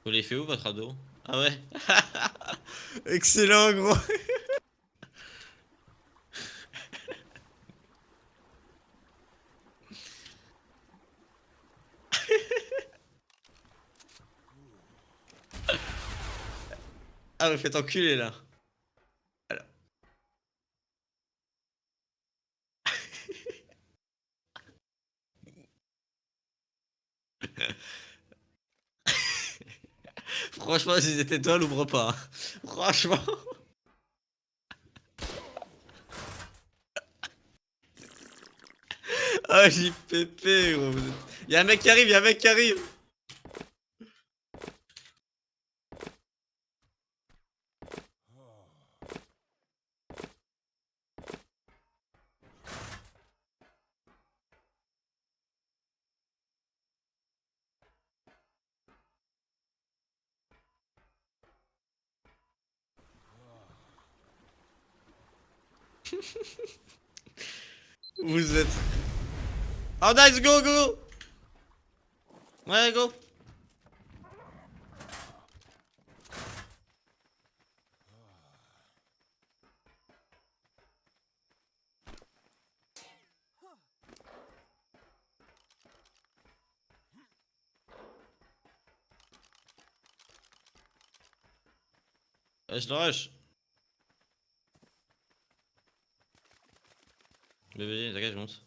Vous l'avez fait où votre ado? Ah ouais. Excellent gros. Ah vous faites enculer là. Alors. Franchement si c'était toi l'ouvre pas. Hein. Franchement. Ah JPP gros. Y'a un mec qui arrive, y'a un mec qui arrive. Vous êtes. Oh nice go go. Ouais go. Je le rush. Mais vas-y, t'inquiète, je monte.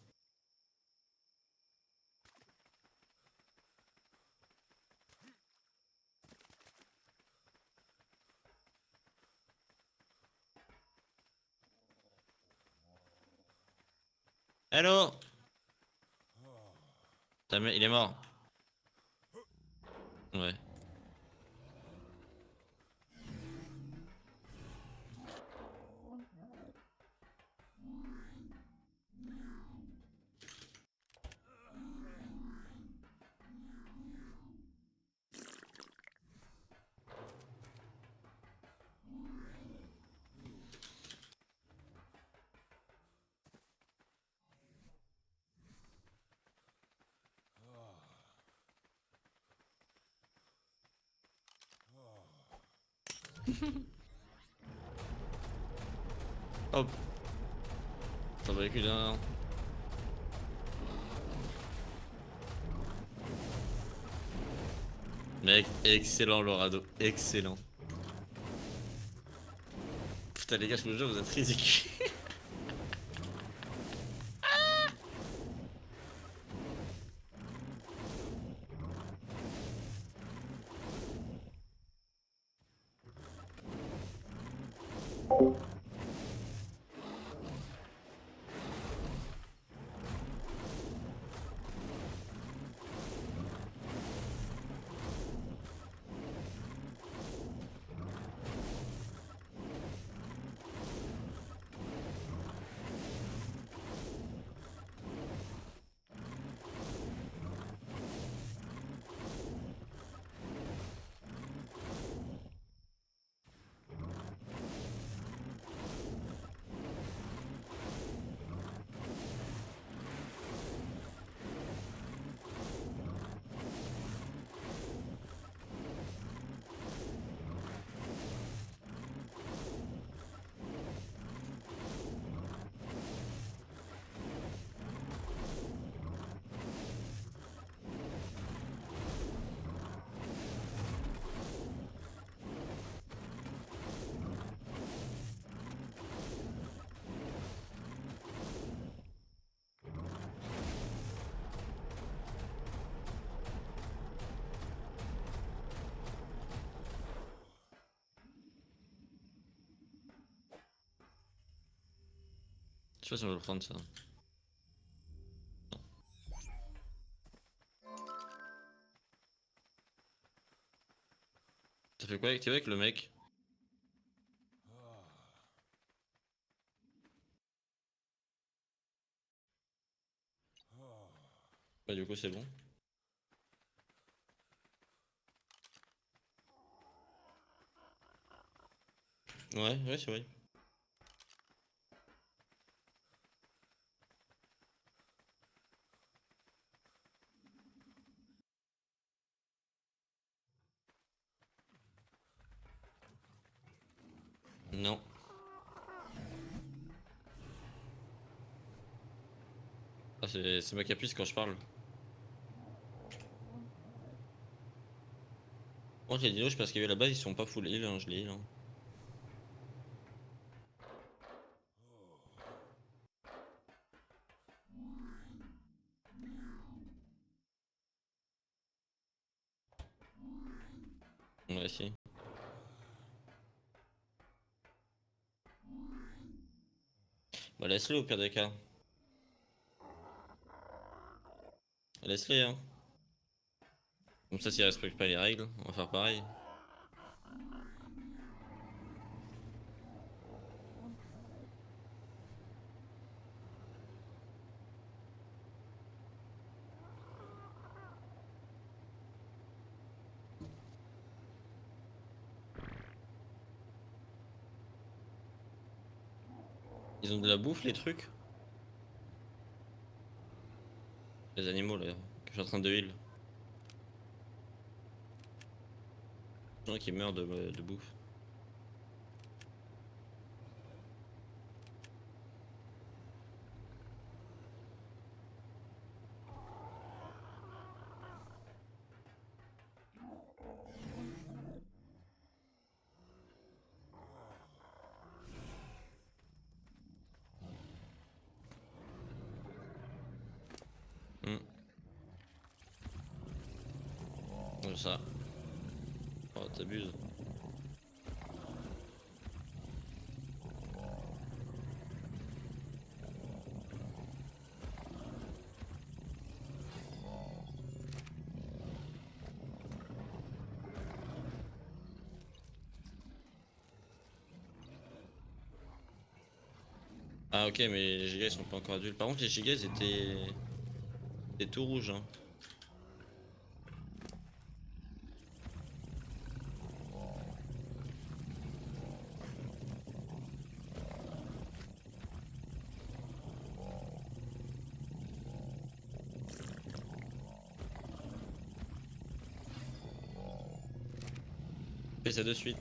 Hello. Il est mort. Ouais. Hop. Ça va les couilles d'un. Mec, excellent Lorado, excellent. Putain les gars, je vous jure, vous êtes ridicules. Je sais pas si on va le prendre ça. T'as fait quoi avec le mec? Bah du coup c'est bon. Ouais, ouais c'est vrai. Non. Ah, c'est moi qui appuie quand je parle. Moi, les dinos, parce qu'à la base, ils sont pas full heal, hein, je les heal. Hein. Ouais, si. Bah, laisse-le au pire des cas. Laisse-les, hein. Comme ça, s'ils respectent pas les règles, on va faire pareil. Ils ont de la bouffe, les trucs? Les animaux, là, que je suis en train de heal. Les gens qui meurent de bouffe. Hmm. Comme ça. Oh, t'abuses. Ah, ok, mais les gigas, ils sont pas encore adultes. Par contre, les gigas, étaient tout rouges, hein. Fais ça de suite.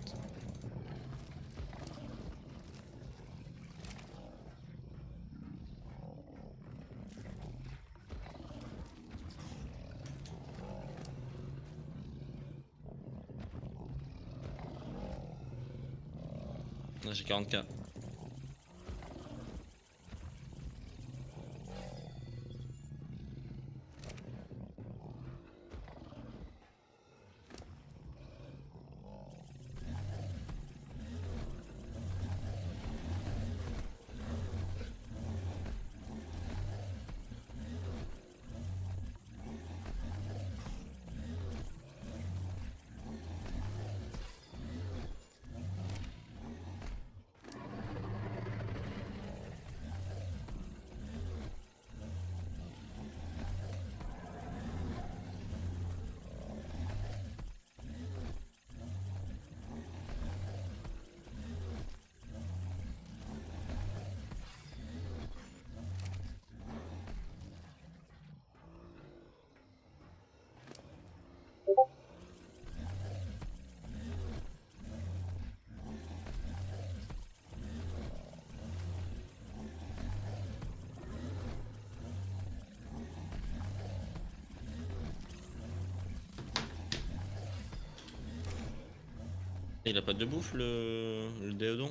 Là, j'ai 40k. Il a pas de bouffe, le déodon?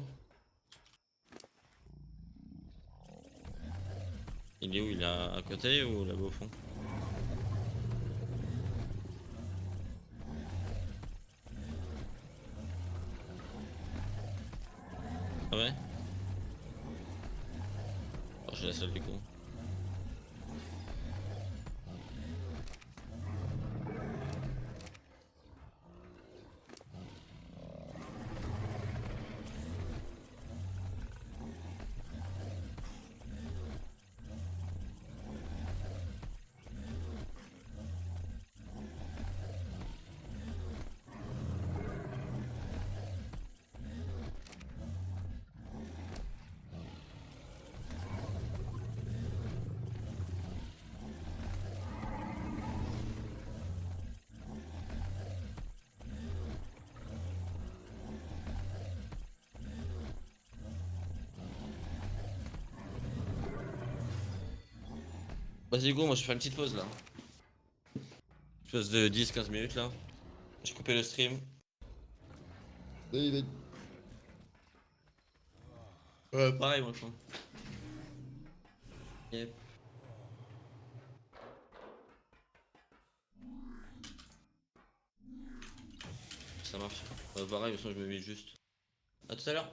Il est où? Il est à côté ou là-bas au fond? Ah ouais? Oh, j'ai la salle du coup. Vas-y, go, moi je fais une petite pause là. Pause de 10-15 minutes là. J'ai coupé le stream. Pareil, moi je crois. Yep, ça marche. Pareil, de toute façon, je me mets juste. À tout à l'heure.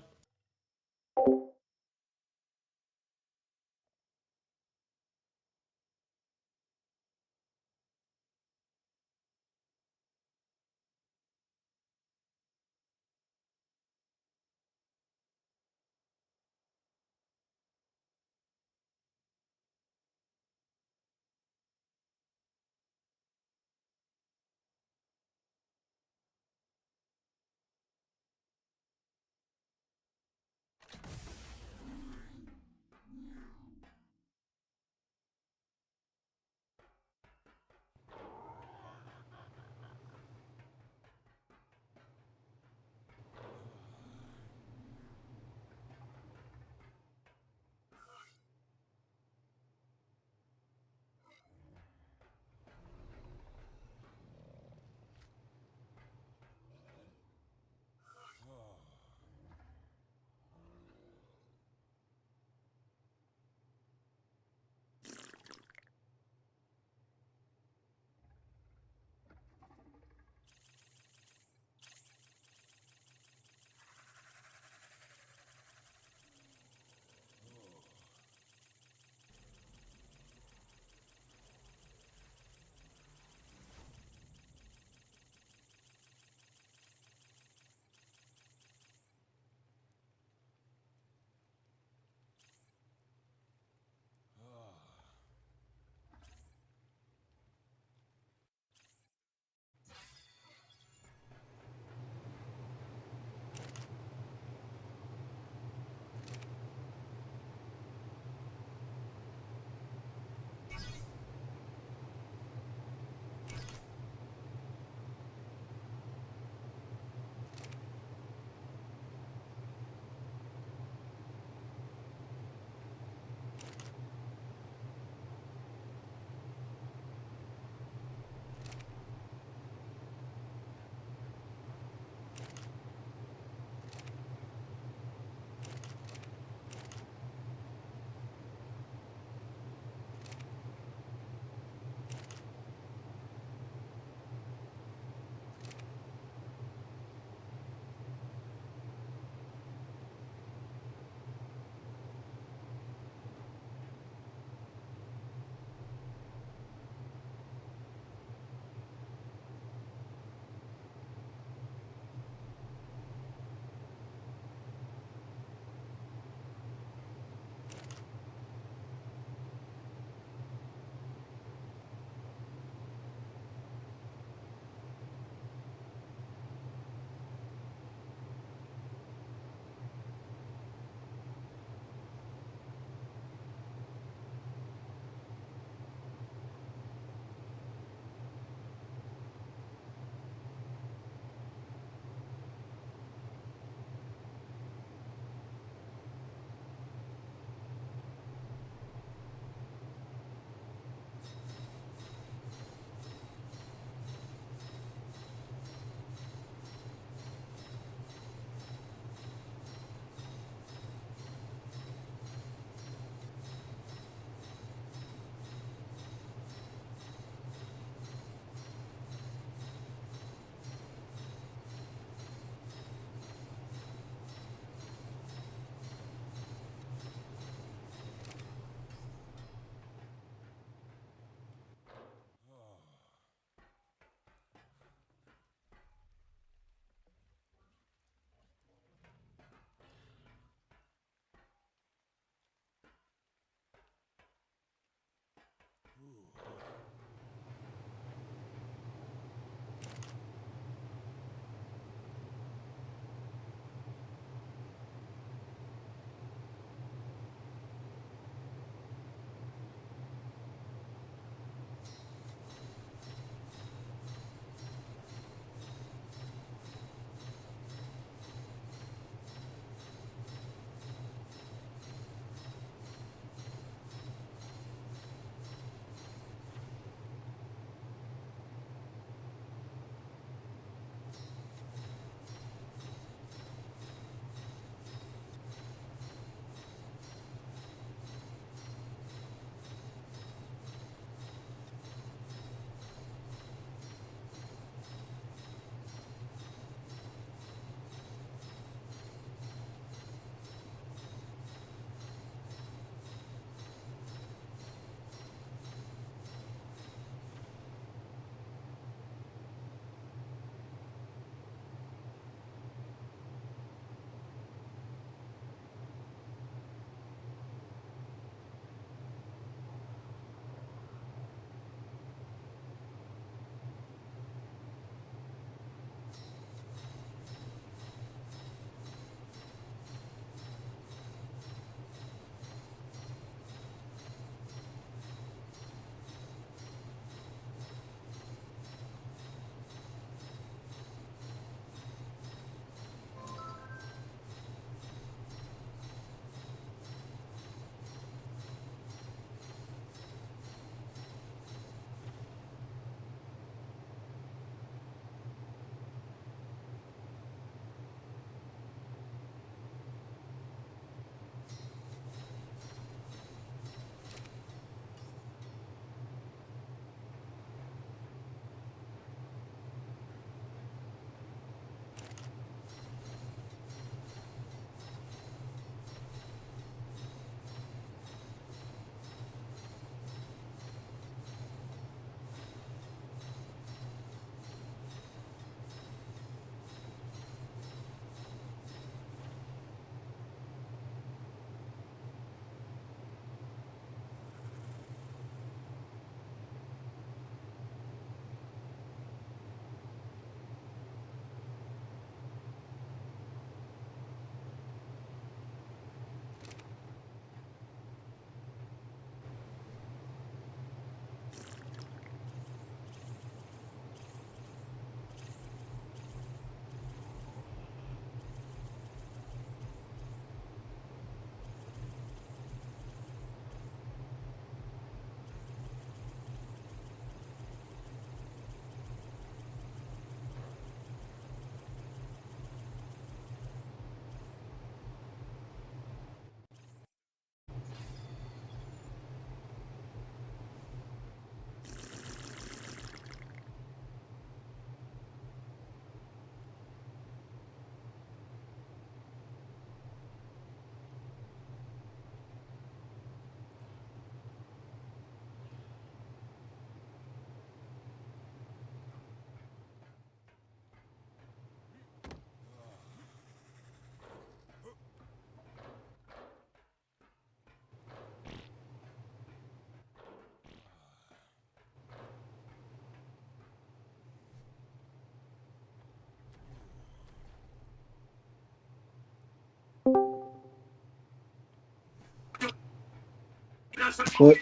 Ouais.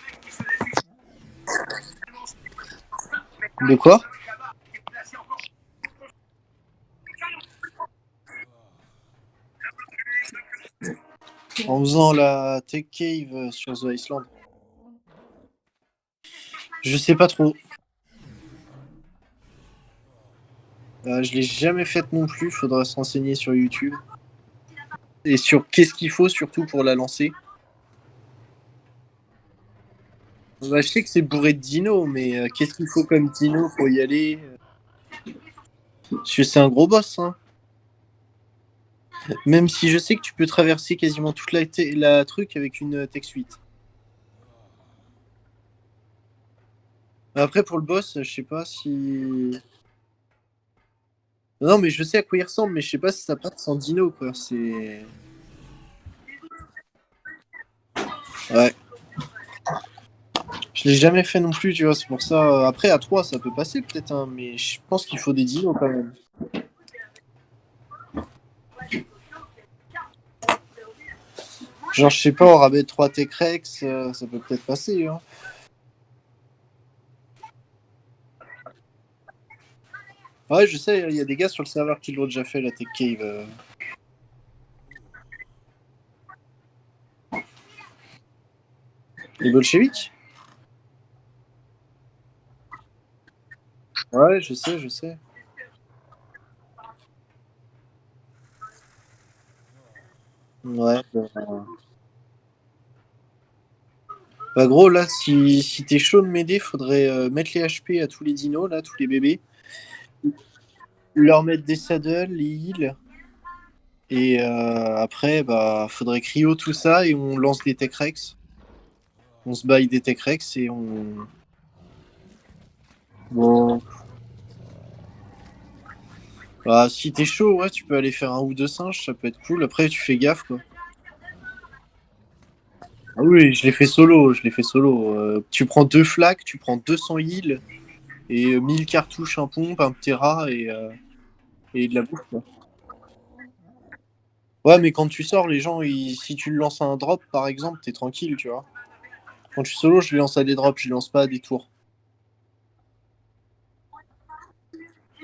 De quoi? En faisant la Tech Cave sur The Island. Je sais pas trop. Je l'ai jamais faite non plus, faudra se renseigner sur YouTube. Et sur qu'est-ce qu'il faut surtout pour la lancer. Bah, je sais que c'est bourré de dinos, mais qu'est-ce qu'il faut comme dino pour y aller? Parce que c'est un gros boss, hein. Même si je sais que tu peux traverser quasiment toute la truc avec une Tech Suite. Après, pour le boss, je sais pas si. Non, mais je sais à quoi il ressemble, mais je sais pas si ça passe sans dino, quoi. C'est. Ouais. Je l'ai jamais fait non plus, tu vois, c'est pour ça. Après, à 3 ça peut passer peut-être, hein, mais je pense qu'il faut des dinos quand même. Genre, je sais pas, au rabais de 3 Tech-Rex, ça peut peut-être passer, hein. Ouais, je sais, il y a des gars sur le serveur qui l'ont déjà fait, la Tech Cave. Les bolcheviks? Ouais, je sais, je sais. Ouais. Bah, gros, là, si t'es chaud de m'aider, faudrait mettre les HP à tous les dinos, là, tous les bébés. Leur mettre des saddles, les heals. Et après, bah, faudrait cryo tout ça et on lance des Tech Rex. On se baille des Tech Rex et on. Bon. Bah, si t'es chaud, ouais, tu peux aller faire un ou deux singes, ça peut être cool. Après, tu fais gaffe, quoi. Ah oui, je l'ai fait solo, je l'ai fait solo. Tu prends deux flaques, tu prends 200 heals et 1000 cartouches, un pompe, un Terra et de la bouffe, quoi. Ouais, mais quand tu sors, les gens, si tu le lances à un drop, par exemple, t'es tranquille, tu vois. Quand je suis solo, je les lance à des drops, je les lance pas à des tours.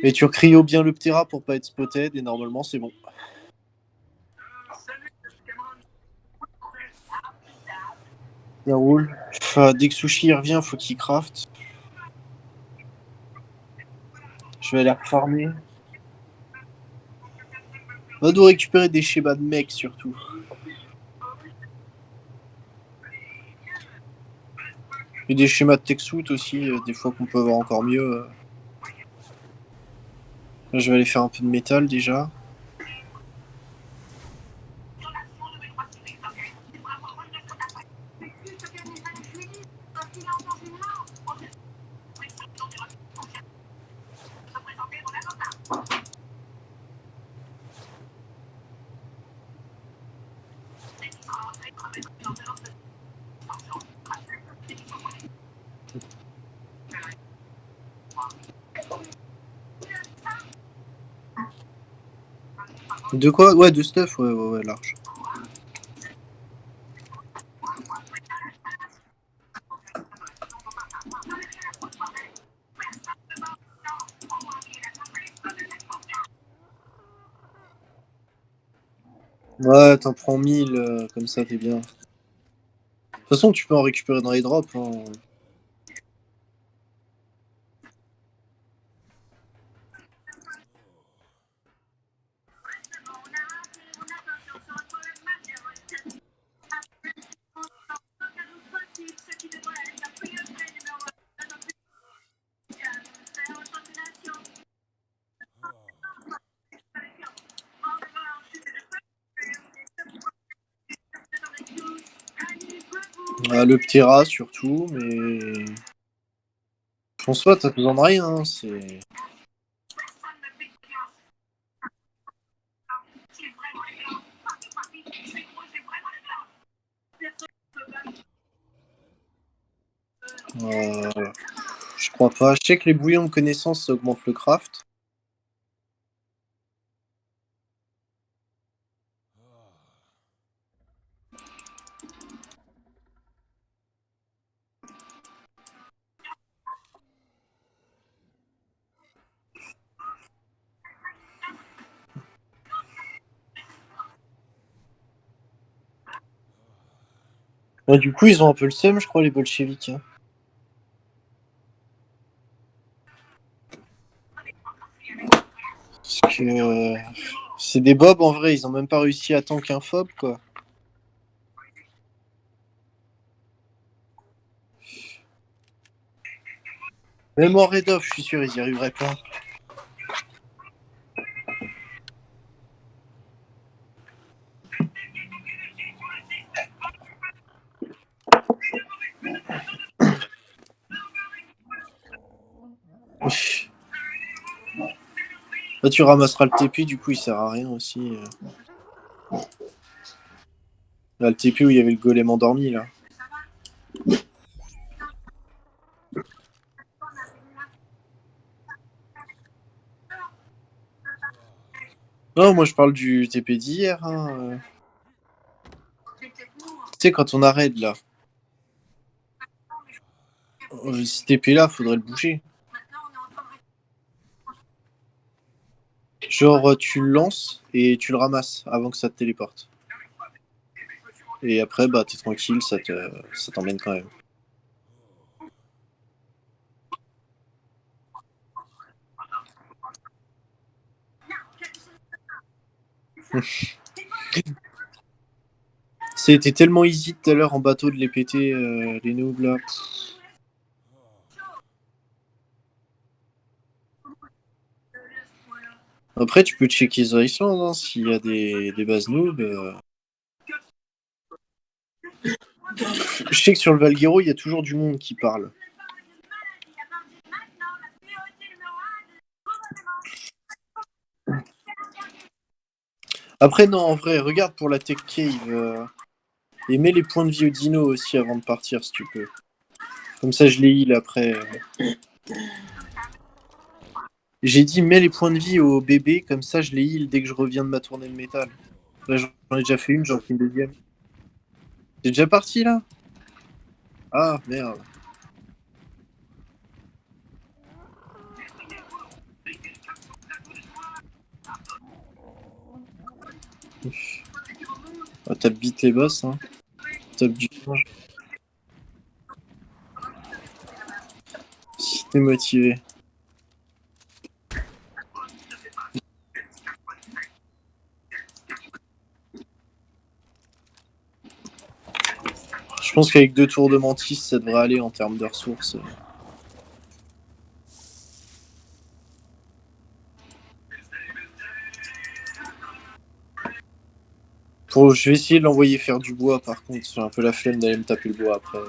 Et tu cryo bien le Ptera pour pas être spotted, et normalement, c'est bon. Ça roule. Dès que Sushi revient, faut qu'il craft. Je vais aller farmer. On doit récupérer des schémas de mecs, surtout. Et des schémas de Texout aussi, des fois qu'on peut avoir encore mieux. Là, je vais aller faire un peu de métal déjà. De quoi? Ouais, de stuff, ouais, ouais, ouais, large. Ouais, t'en prends 1000, comme ça, t'es bien. De toute façon, tu peux en récupérer dans les drops, hein. Le Ptera, surtout, mais. François, t'as besoin de rien, hein, c'est. Euh, je crois pas. Je sais que les bouillons de connaissances, ça augmente le craft. Ouais, du coup, ils ont un peu le seum, je crois, les bolcheviks. Hein. Parce que c'est des bobs en vrai, ils ont même pas réussi à tank un fob, quoi. Même en Red Off, je suis sûr, ils y arriveraient pas. Là, tu ramasseras le TP, du coup, il sert à rien aussi. Là, le TP où il y avait le golem endormi, là. Non, moi, je parle du TP d'hier. Hein. Tu sais, quand on arrête, là. Ce TP-là, faudrait le bouger. Genre, tu le lances et tu le ramasses avant que ça te téléporte. Et après, bah, t'es tranquille, ça t'emmène quand même. C'était tellement easy tout à l'heure en bateau de les péter, les noobs là. Après, tu peux checker The Island hein, s'il y a des bases noobs. Je sais que sur le Valguero, il y a toujours du monde qui parle. Après, non, en vrai, regarde pour la Tech Cave. Et mets les points de vie au dino aussi avant de partir si tu peux. Comme ça, je les heal après. J'ai dit mets les points de vie au bébé, comme ça je les heal dès que je reviens de ma tournée de métal. Là, j'en ai déjà fait une, j'en fais une deuxième. T'es déjà parti là? Ah merde. Ah, t'as beat les boss, hein. Top du singe. Si t'es motivé. Je pense qu'avec 2 tours de mantis, ça devrait aller en termes de ressources. Je vais essayer de l'envoyer faire du bois par contre. J'ai un peu la flemme d'aller me taper le bois après.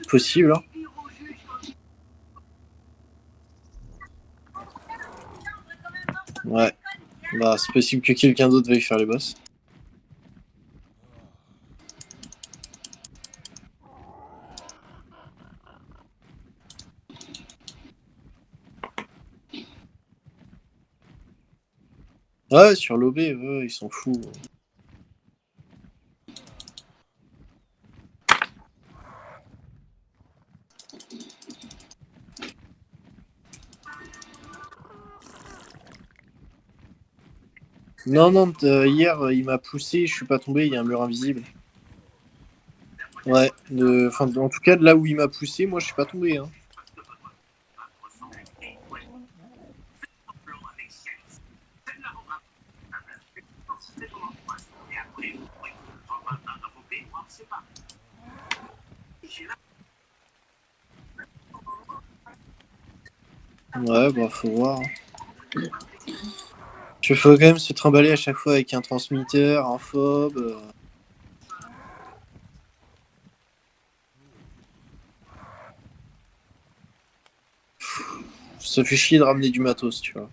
Possible, hein. Ouais. Bah, c'est possible que quelqu'un d'autre veuille faire les boss. Ouais, sur l'OB, ouais, ils sont fous. Non, non, hier, il m'a poussé, je suis pas tombé, il y a un mur invisible. Ouais, en tout cas, de là où il m'a poussé, moi, je suis pas tombé. Hein. Ouais, bah, faut voir. Il faut quand même se trimballer à chaque fois avec un transmetteur, un fob. Ça fait chier de ramener du matos, tu vois.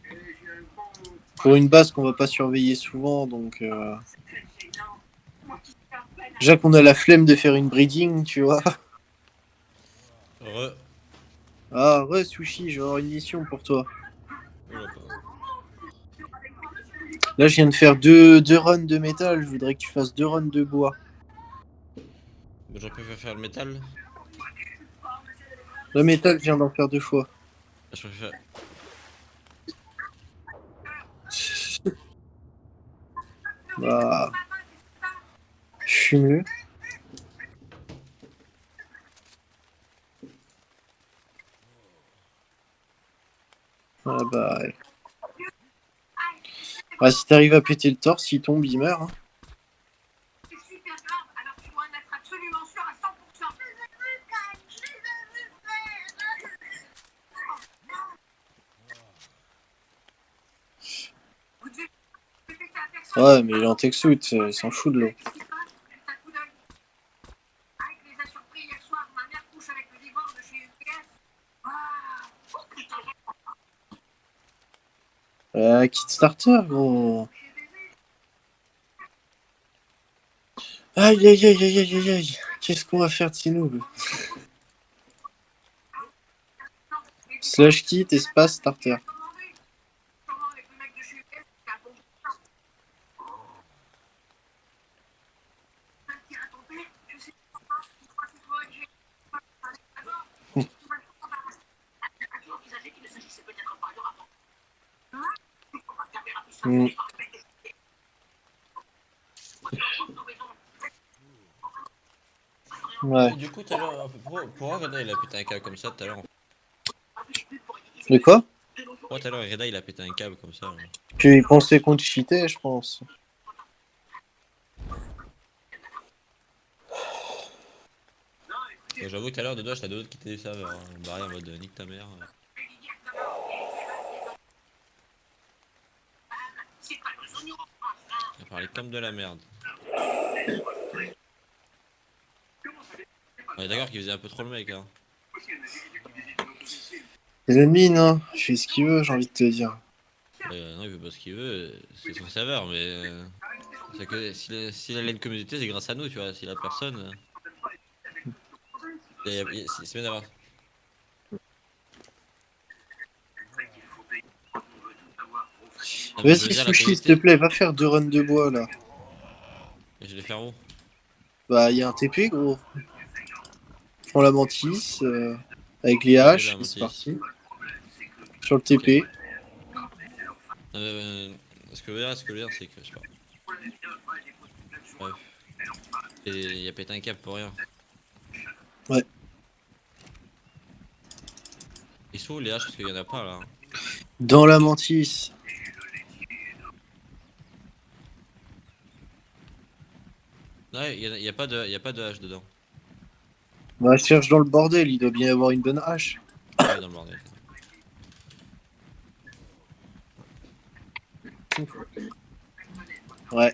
Pour une base qu'on va pas surveiller souvent, donc. Déjà qu'on a la flemme de faire une breeding, tu vois. Re. Ah, ouais, Sushi, je vais avoir une mission pour toi. Oula, pardon. Là, je viens de faire deux runs de métal, je voudrais que tu fasses 2 runs de bois. Bon, j'aurais préféré faire le métal. Le métal, je viens d'en faire 2 fois. Je préfère. Bah, fume-le. Ah bah, ouais. Bah, si t'arrives à péter le torse, il tombe, il meurt. Hein. Ouais, mais il est en tech suit, il s'en fout de l'eau. Kit starter, gros. Aïe aïe aïe aïe aïe aïe aïe. Qu'est-ce qu'on va faire de ces noobs? Slash kit, espace, starter. Mm. Ouais. Et du coup, tout à l'heure, pourquoi Reda il a pété un câble comme ça tout à l'heure? De quoi? Pourquoi tout à l'heure Reda il a pété un câble comme ça? Là. Puis il pensait qu'on te cheatait, je pense. Ouais, j'avoue que tout à l'heure, de deux, j'étais de l'autre quitter le serveur. Hein. Barré en mode nique ta mère. Il a parlé comme de la merde. On est d'accord qu'il faisait un peu trop le mec. Hein. Les ennemis, non. Il fait ce qu'il veut, j'ai envie de te dire. Non, il veut pas ce qu'il veut, c'est son serveur, mais. C'est que s'il a une communauté, c'est grâce à nous, tu vois. S'il a personne. C'est bien d'avoir. Non, mais je veux Vas-y, dire, la Sushi, s'il te communauté. plaît, va faire 2 runs de bois, là. Je vais faire où? Bah, il y a un TP, gros. Prends la mantis, avec les Ouais, j'ai haches, la et c'est mantis. parti. Sur le Ok. TP. Ce que je veux dire, c'est que je sais pas. Bref. Et il a pété un câble pour rien. Ouais. Ils sont où les haches parce qu'il y en a pas là. Dans la mantis. Ouais, y a pas de hache dedans. Bah, cherche dans le bordel, il doit bien y avoir une bonne hache. Ouais, dans le bordel. Ouais.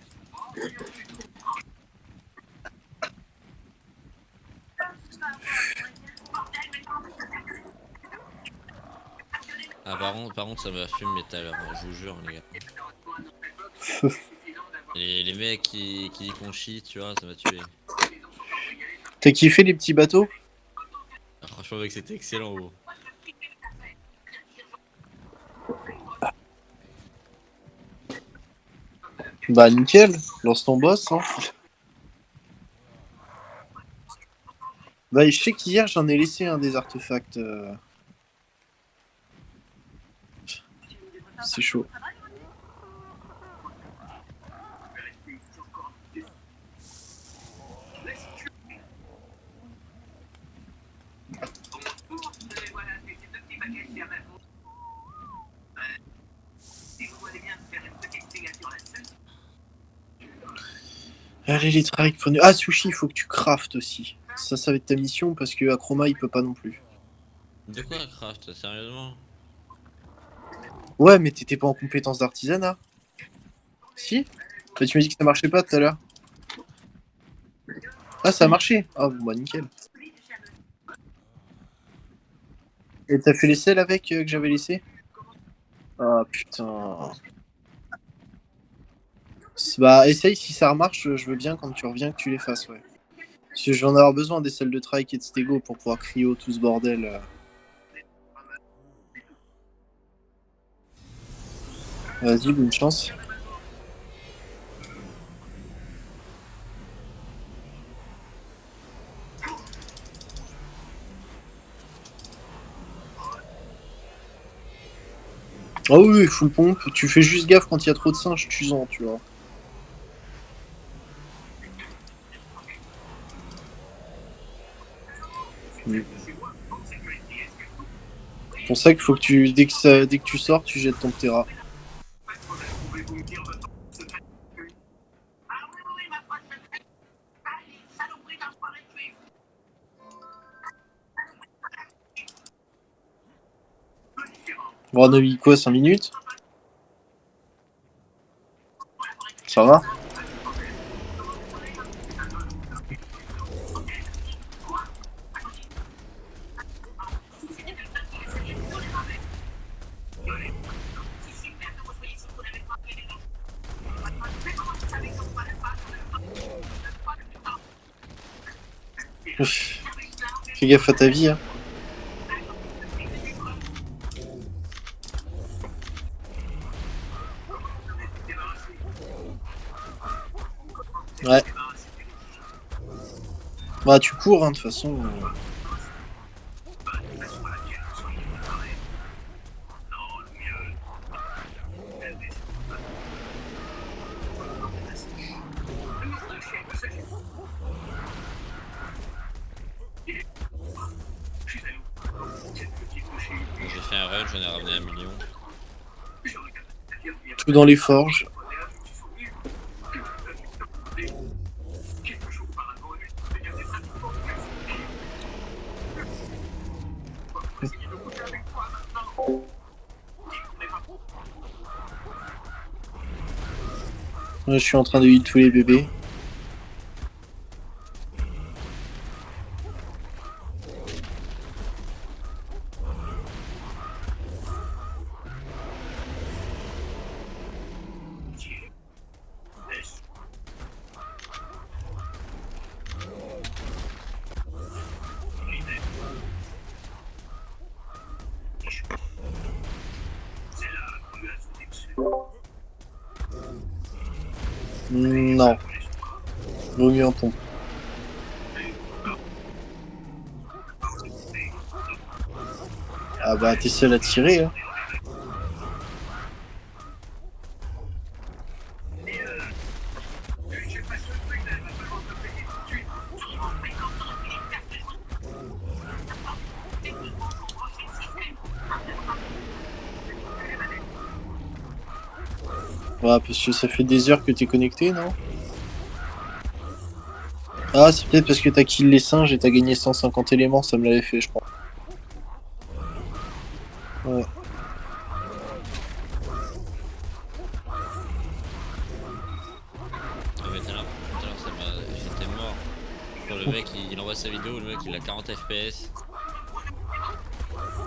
Ah, par contre, ça m'a fumé tout à l'heure, je vous jure, les gars. Les mecs qui qu'on chie, tu vois, ça m'a tué. T'as kiffé les petits bateaux? Ah, franchement, mec, c'était excellent, gros. Bah, nickel. Lance ton boss, hein. Bah, je sais qu'hier, j'en ai laissé un des artefacts. C'est chaud. Allez, les trikes. Ah, Sushi, il faut que tu craftes aussi. Ça va être ta mission parce que Akroma, il peut pas non plus. De quoi, craft, sérieusement? Ouais, mais t'étais pas en compétence d'artisanat. Si? Bah, tu m'as dit que ça marchait pas tout à l'heure. Ah, ça a marché. Ah, bon, bah, nickel. Et t'as fait les selles avec que j'avais laissé? Ah, putain. Bah, essaye, si ça remarche, je veux bien quand tu reviens que tu les fasses, ouais. Parce que je vais en avoir besoin des selles de trike et de stego pour pouvoir cryo tout ce bordel. Vas-y, bonne chance. Ah oui, full pompe. Tu fais juste gaffe quand il y a trop de singes, tu sens, tu vois. C'est pour ça qu'il faut que tu, dès que tu sors, tu jettes ton Terra. On aura avis quoi, 5 minutes? Ça va? Fais gaffe à ta vie, hein. Ouais. Bah tu cours, hein, de toute façon. J'ai fait un run, j'en ai ramené 1 million. Tout dans les forges. Là, je suis en train de heal tous les bébés. Non. Vaut mieux en pompe. Ah bah t'es seul à tirer, hein. Ouais, parce que ça fait des heures que t'es connecté, non? Ah, c'est peut-être parce que t'as kill les singes et t'as gagné 150 éléments, ça me l'avait fait, je crois. Ouais. Ah mais tout à l'heure, j'étais mort. Quand le mec il envoie sa vidéo, le mec il a 40 FPS.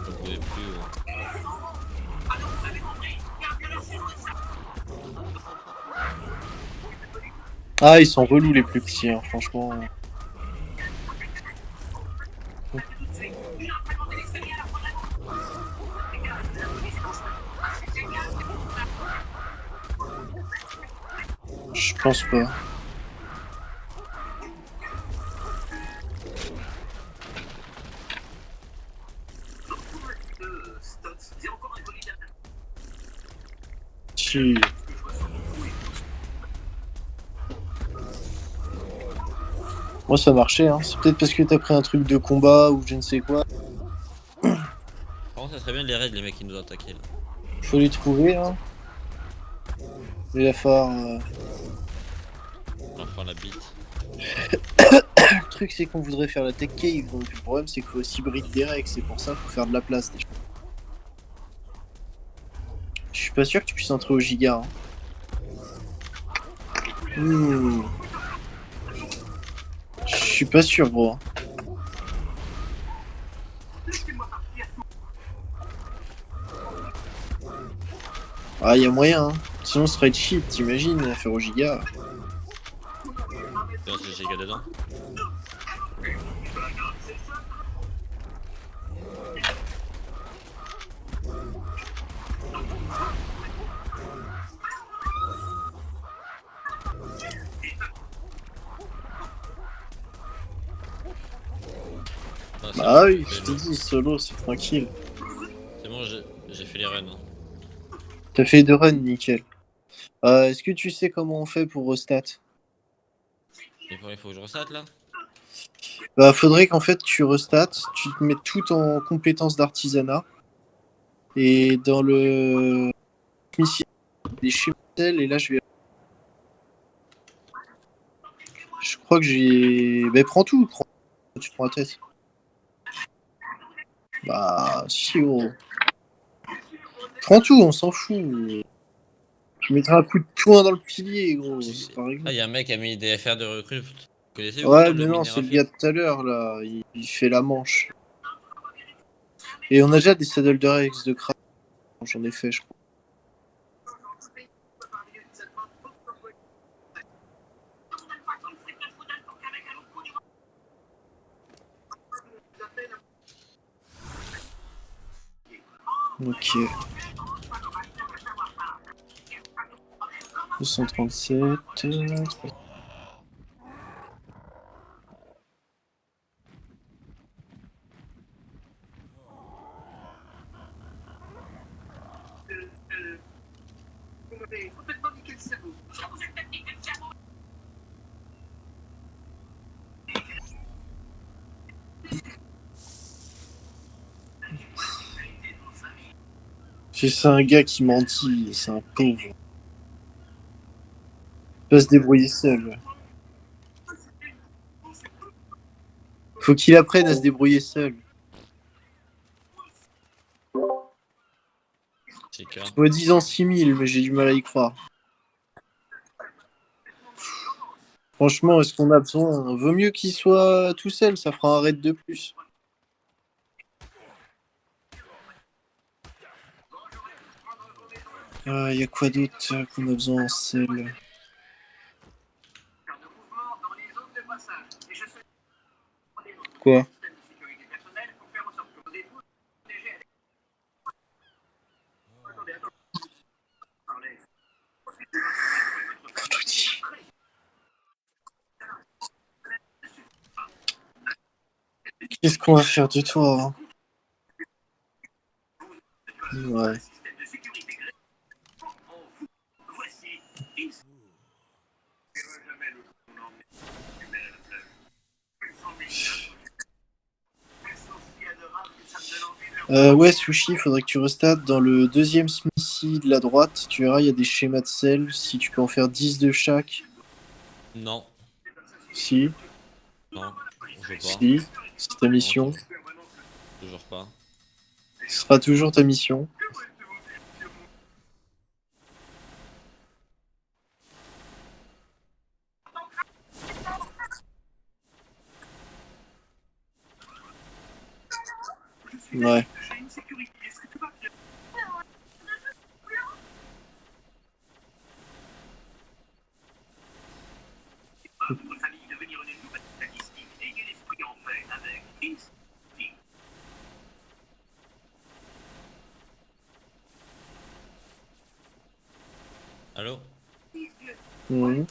J'en pouvais plus. Ah, ils sont relous les plus petits, hein, franchement. Je pense pas. Si. Moi ça marchait, hein. C'est peut-être parce que t'as pris un truc de combat ou je ne sais quoi. Par contre, ça serait bien les raids, les mecs qui nous ont attaqué là. Faut les trouver, hein. Il va falloir. Enfin, la bite. Le truc c'est qu'on voudrait faire la tech cave, donc le problème c'est qu'il faut aussi brider des règles, c'est pour ça qu'il faut faire de la place déjà. Je suis pas sûr que tu puisses entrer au giga. Hein. Je suis pas sûr, gros. Ah, y a moyen, hein. Sinon, ce serait cheat, t'imagines, à faire au giga. Tu lances le giga dedans. Ah, Bah bon, oui, je t'ai dit, solo, c'est tranquille. C'est bon, j'ai fait les runs. Hein. T'as fait 2 runs, nickel. Est-ce que tu sais comment on fait pour restat? Et pour il faut que je ressate là. Bah, faudrait qu'en fait tu restats, tu te mettes tout en compétences d'artisanat. Et dans le mission, des schémas et là je vais. Je crois que j'ai. Bah, prends tout, tu prends la tête. Bah, si, gros. Prends tout, on s'en fout. Je mettrai un coup de poing dans le pilier, gros. C'est pas Ah, réglé. y a un mec qui a mis des FR de recrue. Vous connaissez, vous, Ouais, sur mais le non, mini c'est le rafale? gars de tout à l'heure, là. Il fait la manche. Et on a déjà des saddles de Rex de crabe. J'en ai fait, je crois. Ok. 237. C'est un gars qui mentit, c'est un pauvre. Il va se débrouiller seul. Faut qu'il apprenne à se débrouiller seul. C'est clair. Soi-disant 6000, mais j'ai du mal à y croire. Franchement, est-ce qu'on a besoin? Vaut mieux qu'il soit tout seul, ça fera un raid de plus. Y a quoi d'autre qu'on a besoin en sel? Quoi? Qu'est-ce qu'on va faire de toi, hein? Ouais. Ouais, Sushi, faudrait que tu restartes dans le deuxième smithy de la droite. Tu verras, il y a des schémas de sel. Si tu peux en faire 10 de chaque. Non, Si, non, je veux pas. si, c'est ta Non, mission. toujours pas. Ce sera toujours ta mission. Ouais. Allô? Mhm.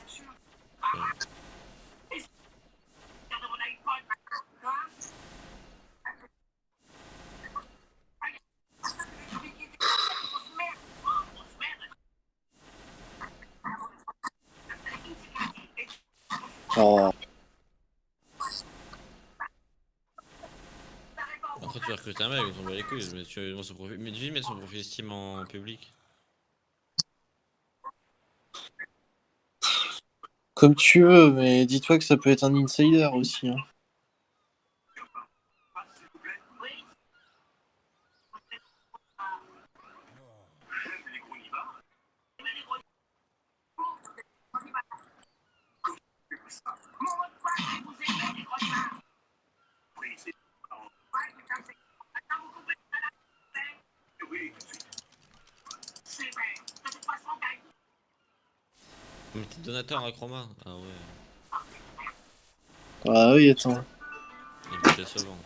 Oh. Après, tu vas recruter un mec, on s'en bat les couilles. Mais tu vas son profil... Mais tu mettre son profil Steam en public. Comme tu veux, mais dis-toi que ça peut être un insider aussi, hein. Mais t'es donateur à Chroma? Ah ouais, Ah oui, attends. il est décevant.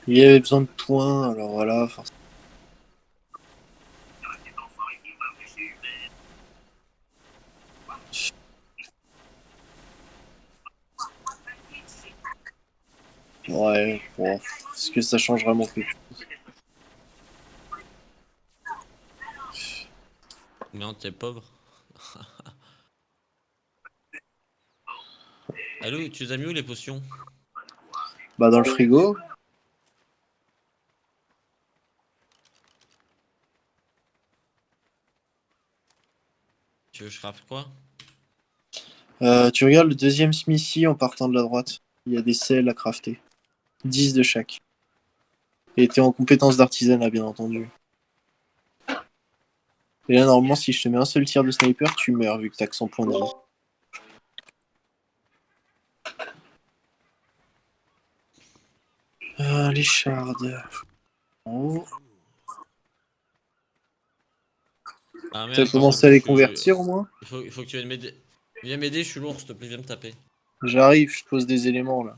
Il avait besoin de points, alors voilà, forcément. Ouais, bon. Est-ce que ça change vraiment quelque chose? Non, t'es pauvre. Allô, tu les as mis où les potions? Bah, dans le frigo. Tu veux que je craft quoi? Tu regardes le deuxième smithy en partant de la droite. Il y a des selles à crafter. 10 de chaque. Et t'es en compétence d'artisanat, bien entendu. Et là, normalement, si je te mets un seul tir de sniper, tu meurs, vu que t'as que 100 points de vie. Les shards. En haut. Ah T'as merde, par contre, commencé à les convertir, au moins? il faut que tu viennes m'aider. Viens m'aider, je suis lourd, s'il te plaît, viens me taper. J'arrive, je pose des éléments, là.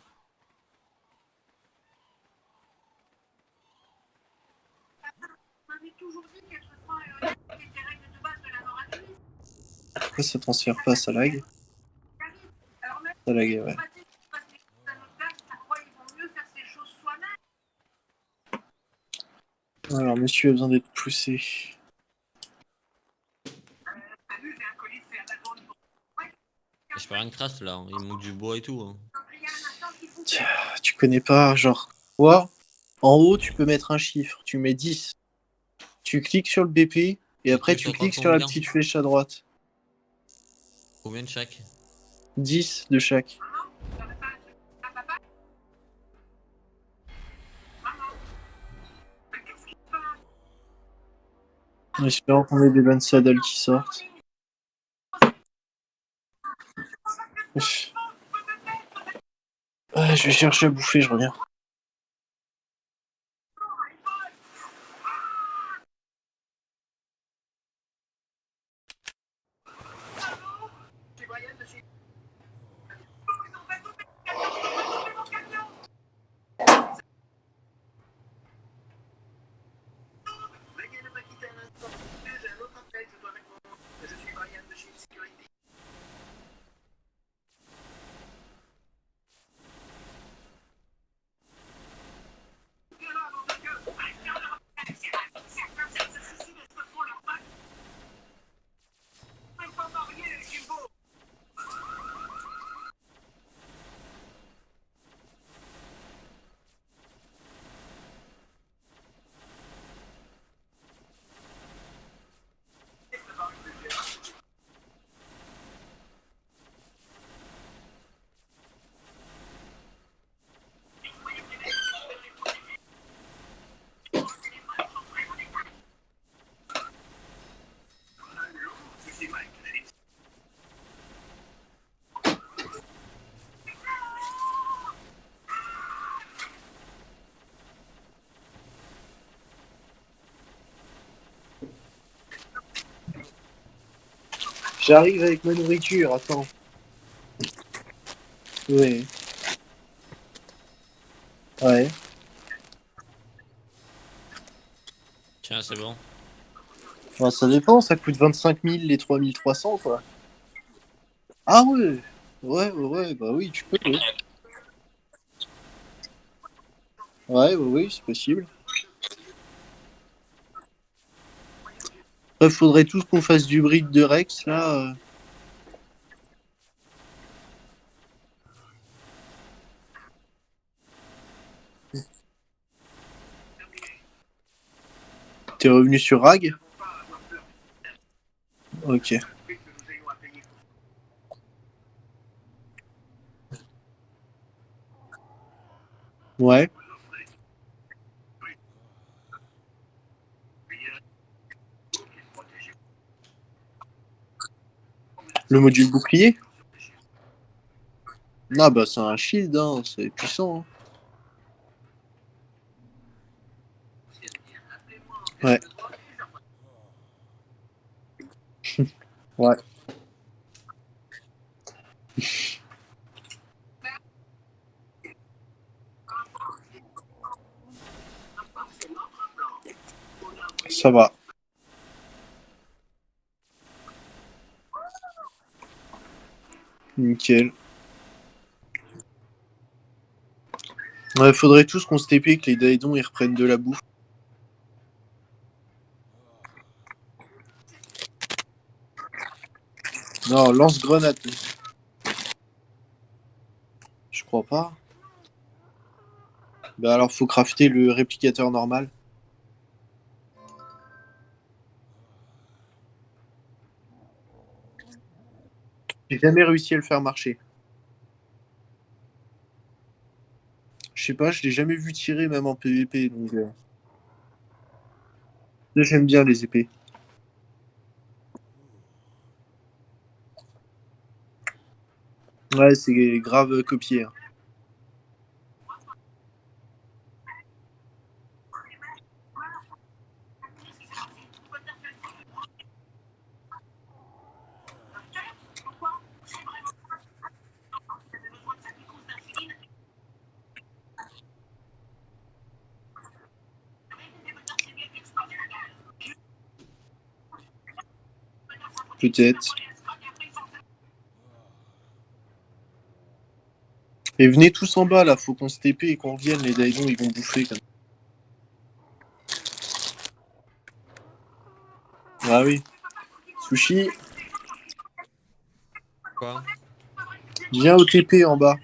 Pourquoi ça transfère pas, ça lag? Ça lag, ouais. Alors, monsieur a besoin d'être poussé. Je peux rien de craft là, hein. Il me manque du bois et tout. Hein. Tiens, tu connais pas, genre, quoi? En haut, tu peux mettre un chiffre. Tu mets 10. Tu cliques sur le BP, et Et tu après, veux que tu j'en crafte cliques sur la combien? petite flèche à droite. Combien de chaque? 10 de chaque. En espérant qu'on ait des bonnes saddles qui sortent. Je vais chercher à bouffer, je reviens. J'arrive avec ma nourriture, attends. Ouais. Ouais. Tiens, c'est bon. Enfin, ça dépend, ça coûte 25 000 les 3300, quoi. Ah ouais. Ouais, bah oui, tu peux. Ouais, oui, c'est possible. Après, faudrait tous qu'on fasse du bride de Rex, là. T'es revenu sur Rag? Ok. Ouais. Le module bouclier? Ah bah c'est un shield, hein, c'est puissant. Hein. Ouais. Ouais. Ça va. Nickel. Ouais, faudrait tous qu'on se TP que les Daedons ils reprennent de la bouffe. Non, lance-grenade. Je crois pas. Bah alors faut crafter le réplicateur normal. J'ai jamais réussi à le faire marcher. Je sais pas, je l'ai jamais vu tirer même en PvP donc. J'aime bien les épées. Ouais, c'est grave copié, hein. Peut-être. Et venez tous en bas là, faut qu'on se TP et qu'on revienne, les Daidons ils vont bouffer comme ça. Ah oui. Sushi, Quoi? viens au TP en bas.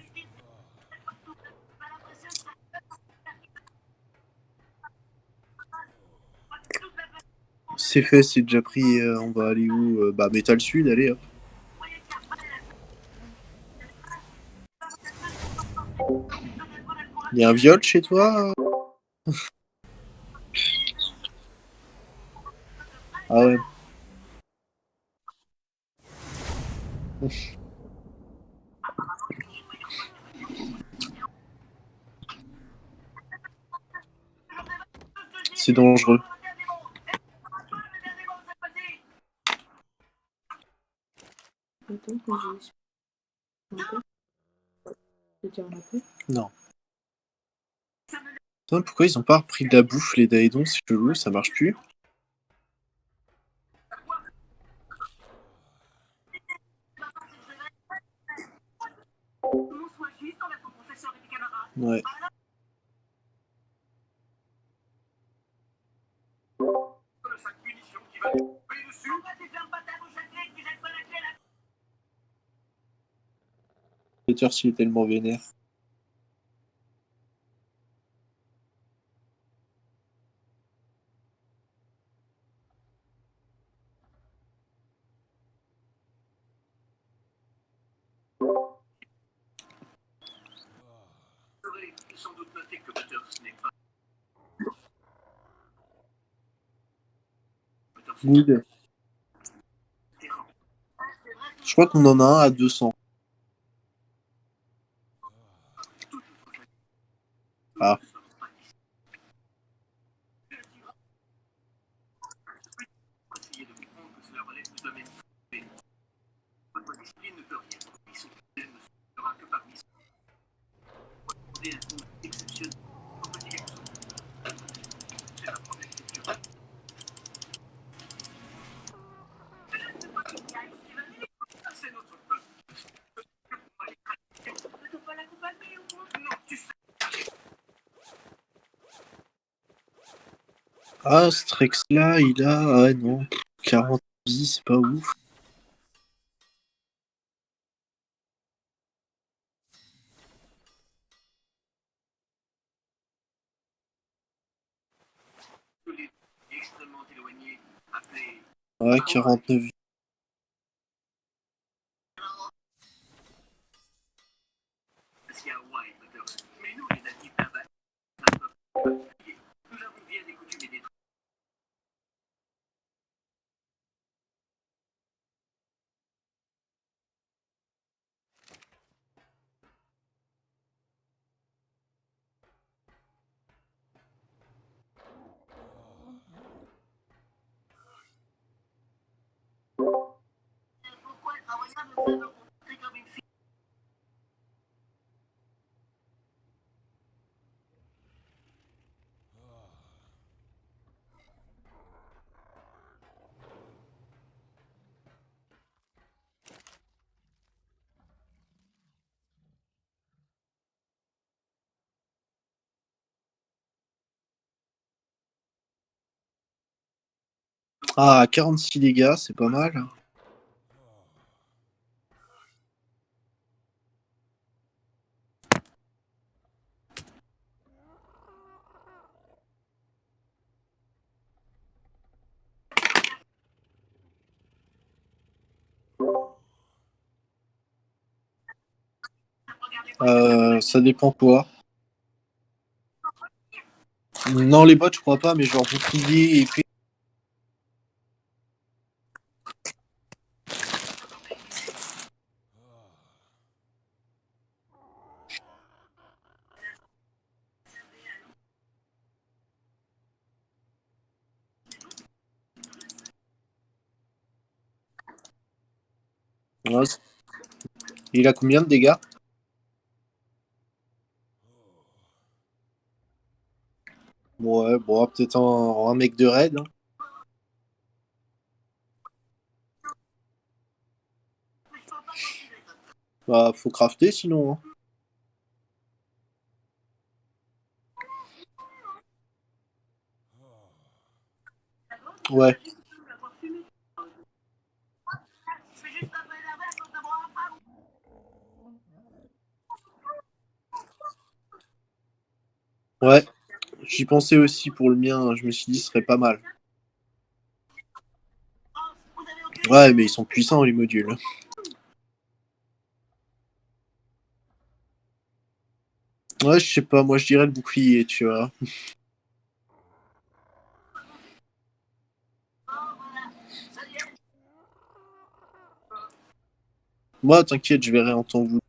C'est fait, c'est déjà pris. On va aller où? Bah, Métal Sud, allez hop. Il y a un viol chez toi? Ah ouais. C'est dangereux. Non. Putain, pourquoi ils ont pas repris de la bouffe les Daedons? C'est chelou, ça marche plus. Ouais. Peter s'il est tellement vénère. Good. Je crois qu'on en a un à 200. Ah. Ah, Strex là, il a. Ah non. 40 vies, c'est pas ouf. Ouais, 49 vies. Ah, 46 dégâts, c'est pas mal. Ça dépend quoi. Non, les bottes, je crois pas, mais genre bouclier, épée. Ouais. Il a combien de dégâts? Ouais, bon, peut-être un mec de raid. Hein. Bah, faut crafter sinon. Hein. Ouais. Ouais. J'y pensais aussi pour le mien. Je me suis dit, ce serait pas mal. Ouais, mais ils sont puissants, les modules. Ouais, je sais pas. Moi, je dirais le bouclier, tu vois. Moi, t'inquiète, je verrai en temps voulu.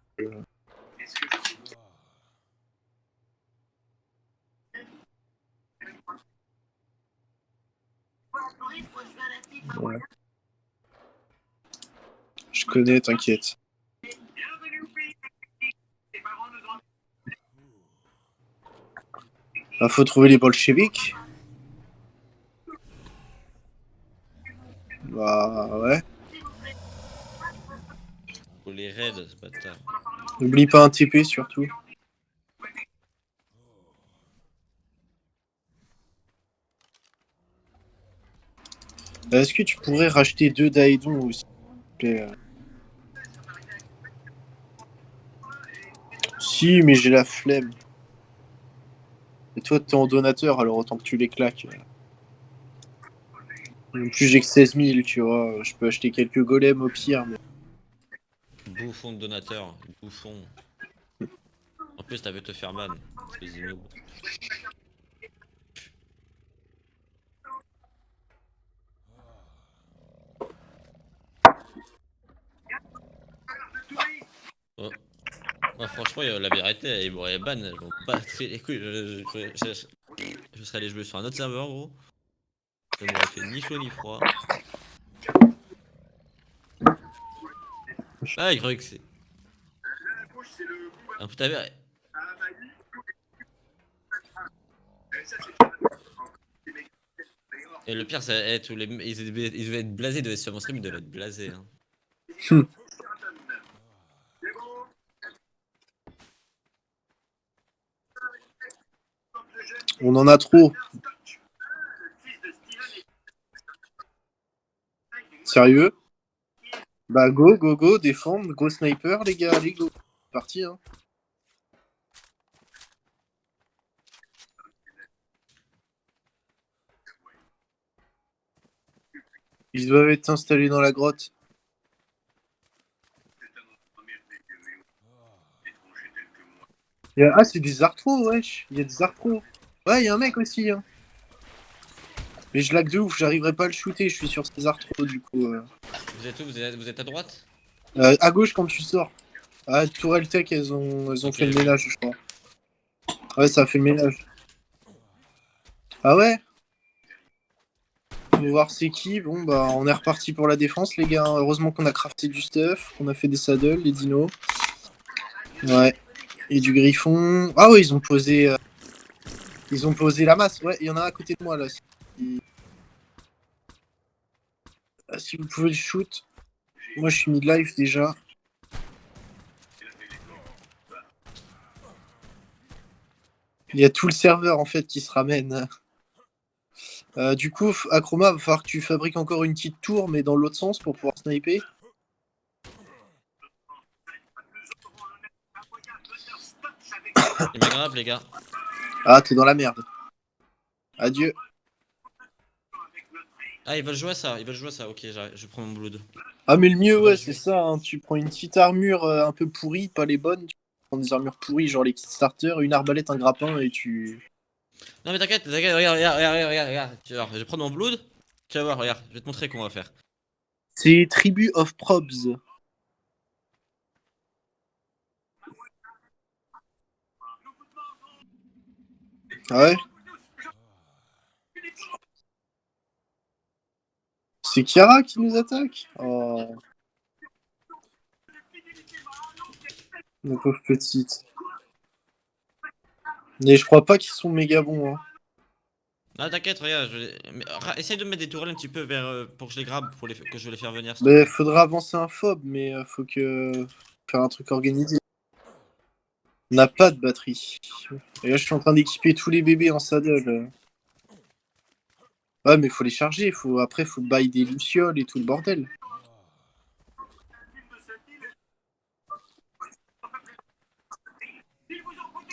Ouais. Je connais, t'inquiète. Bah, faut trouver les bolcheviks. Bah, ouais. Faut les raids, ce bâtard. N'oublie pas un TP surtout. Est-ce que tu pourrais racheter 2 Daedon aussi, s'il te plaît. Si, mais j'ai la flemme. Et toi, t'es en donateur, alors autant que tu les claques. En plus, j'ai que 16 000, tu vois. Je peux acheter quelques golems au pire. Mais... Bouffon de donateur, bouffon. En plus, t'avais te faire man, espèce de noob. Oh. Moi, franchement, la vérité, il m'aurait ban, je m'en battrais les couilles. Je serais allé jouer sur un autre serveur, gros. Ça m'aurait fait ni chaud ni froid. Ah, il croyait que c'est. Un peu ta mère. Et le pire, c'est tous les. Ils devaient être blasés, ils devaient être sur mon stream, ils devaient être blasés. Hein. On en a trop. Sérieux? Bah, go, défendre, go sniper, les gars, allez, go. C'est parti, hein. Ils doivent être installés dans la grotte. Ah, c'est des arthros, wesh. Il y a des arthros. Ouais, il y a un mec aussi, hein. Mais je lag de ouf, j'arriverai pas à le shooter, je suis sur ces arthros, du coup. Vous êtes où vous êtes à droite? À gauche quand tu sors. Ah, Tourelle Tech, elles ont Ok, fait le je vois. ménage, je crois. Ouais, ça a fait le ménage. Ah ouais? On va voir c'est qui. Bon, bah, on est reparti pour la défense, les gars. Heureusement qu'on a crafté du stuff, qu'on a fait des saddles, les dinos. Ouais. Et du griffon. Ah ouais, ils ont posé la masse. Ouais, il y en a un à côté de moi, là. Si vous pouvez le shoot. Moi, je suis mid-life déjà. Il y a tout le serveur, en fait, qui se ramène. Du coup, Acroma, va falloir que tu fabriques encore une petite tour, mais dans l'autre sens pour pouvoir sniper. Il m'a grave, les gars. Ah, t'es dans la merde. Adieu. Ah, ils veulent jouer à ça, ils veulent jouer à ça. Ok, je prends mon blood. Ah, mais le mieux, On va ouais, c'est jouer. ça. Hein. Tu prends une petite armure un peu pourrie, pas les bonnes. prends des armures pourries, genre les Kickstarter, une arbalète, un grappin et tu. Non mais t'inquiète, regarde. Tu vas voir, je vais prendre mon blood. Tu vas voir, regarde, je vais te montrer comment on va faire. C'est Tribu of Probs. Ah ouais? C'est Kiara qui nous attaque? Oh, ma pauvre petite. Mais je crois pas qu'ils sont méga bons. Hein. Ah t'inquiète, regarde, essaye de me mettre des tourelles un petit peu vers pour que je les grabe, que je vais les faire venir s'il te Mais plaît. faudra avancer un fob, mais faut que. Faire un truc organisé. On n'a pas de batterie. Et là, je suis en train d'équiper tous les bébés en saddle. Ouais, mais faut les charger. Après, faut bail des lucioles et tout le bordel.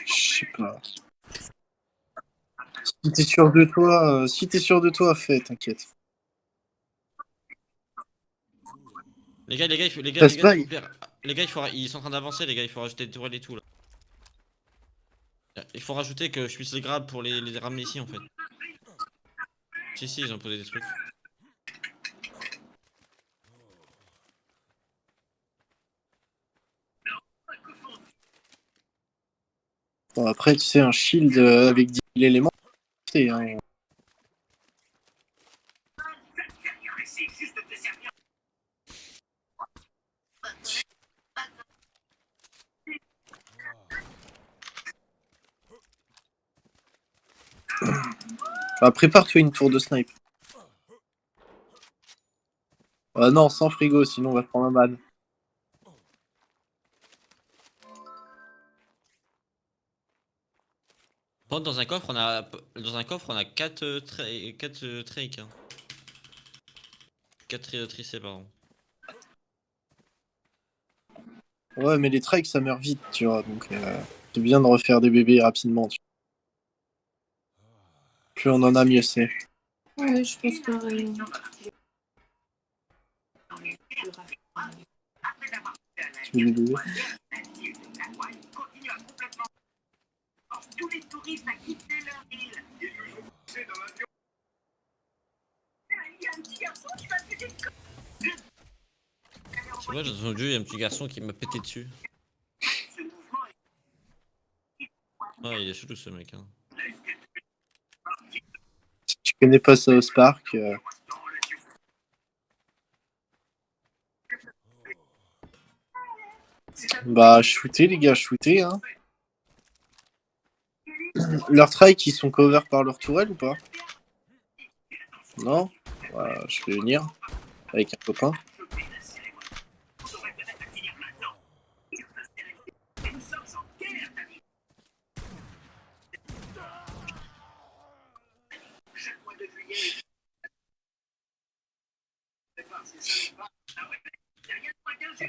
Je sais pas. Si t'es sûr de toi, fais, t'inquiète. Les gars, Ça se s'il vous bail. plaît. Les gars, ils sont en train d'avancer, les gars, il faut rajouter des tourelles et tout là. Il faut rajouter que je puisse les grab pour les ramener ici en fait. Si, ils ont posé des trucs. Bon, après, tu sais, un shield avec 10 000 éléments, c'est. Hein. Bah, prépare-toi une tour de snipe. Ah non, sans frigo, sinon on va prendre un ban. Par contre, dans un coffre, on a 4 trikes. Hein. 4 tricés, pardon. Ouais, mais les trikes, ça meurt vite, tu vois, donc c'est bien de refaire des bébés rapidement. Tu vois. Plus on en a, mieux c'est. Ouais, je pense pareil. Tu veux des bébés? C'est moi, j'ai entendu, il y a un petit garçon qui m'a pété dessus. Ah, il est chelou ce mec. Hein. Si tu connais pas South Park, bah shootez les gars, shootez hein. Leurs trikes, ils sont cover par leur tourelle ou pas? Non? Bah, je vais venir avec un copain.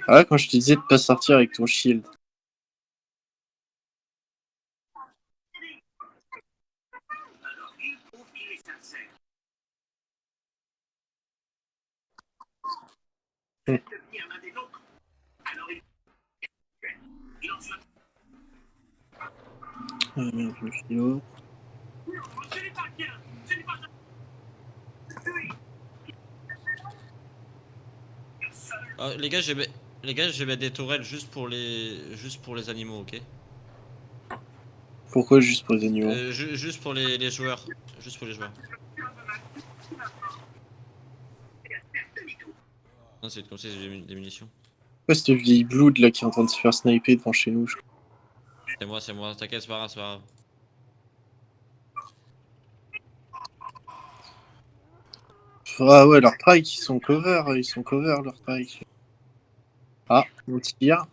Ah, quand je te disais de pas sortir avec ton shield. Hum. Merde, je me suis dit, oh. Ah, les gars, je vais mettre des tourelles juste pour les animaux, ok? Pourquoi juste pour les animaux? Juste pour les joueurs. Juste pour les joueurs. Non, c'est comme ça, j'ai des munitions. Pourquoi cette vieille blood là qui est en train de se faire sniper devant chez nous? C'est moi, t'inquiète, c'est pas grave, c'est pas grave. Ah ouais, leurs trikes, ils sont cover leurs trikes. Ah, on tire.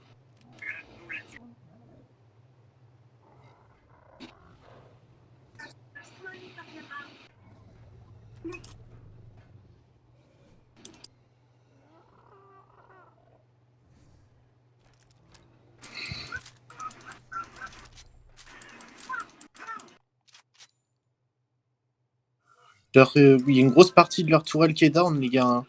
Il y a une grosse partie de leur tourelle qui est down, les gars. Hein.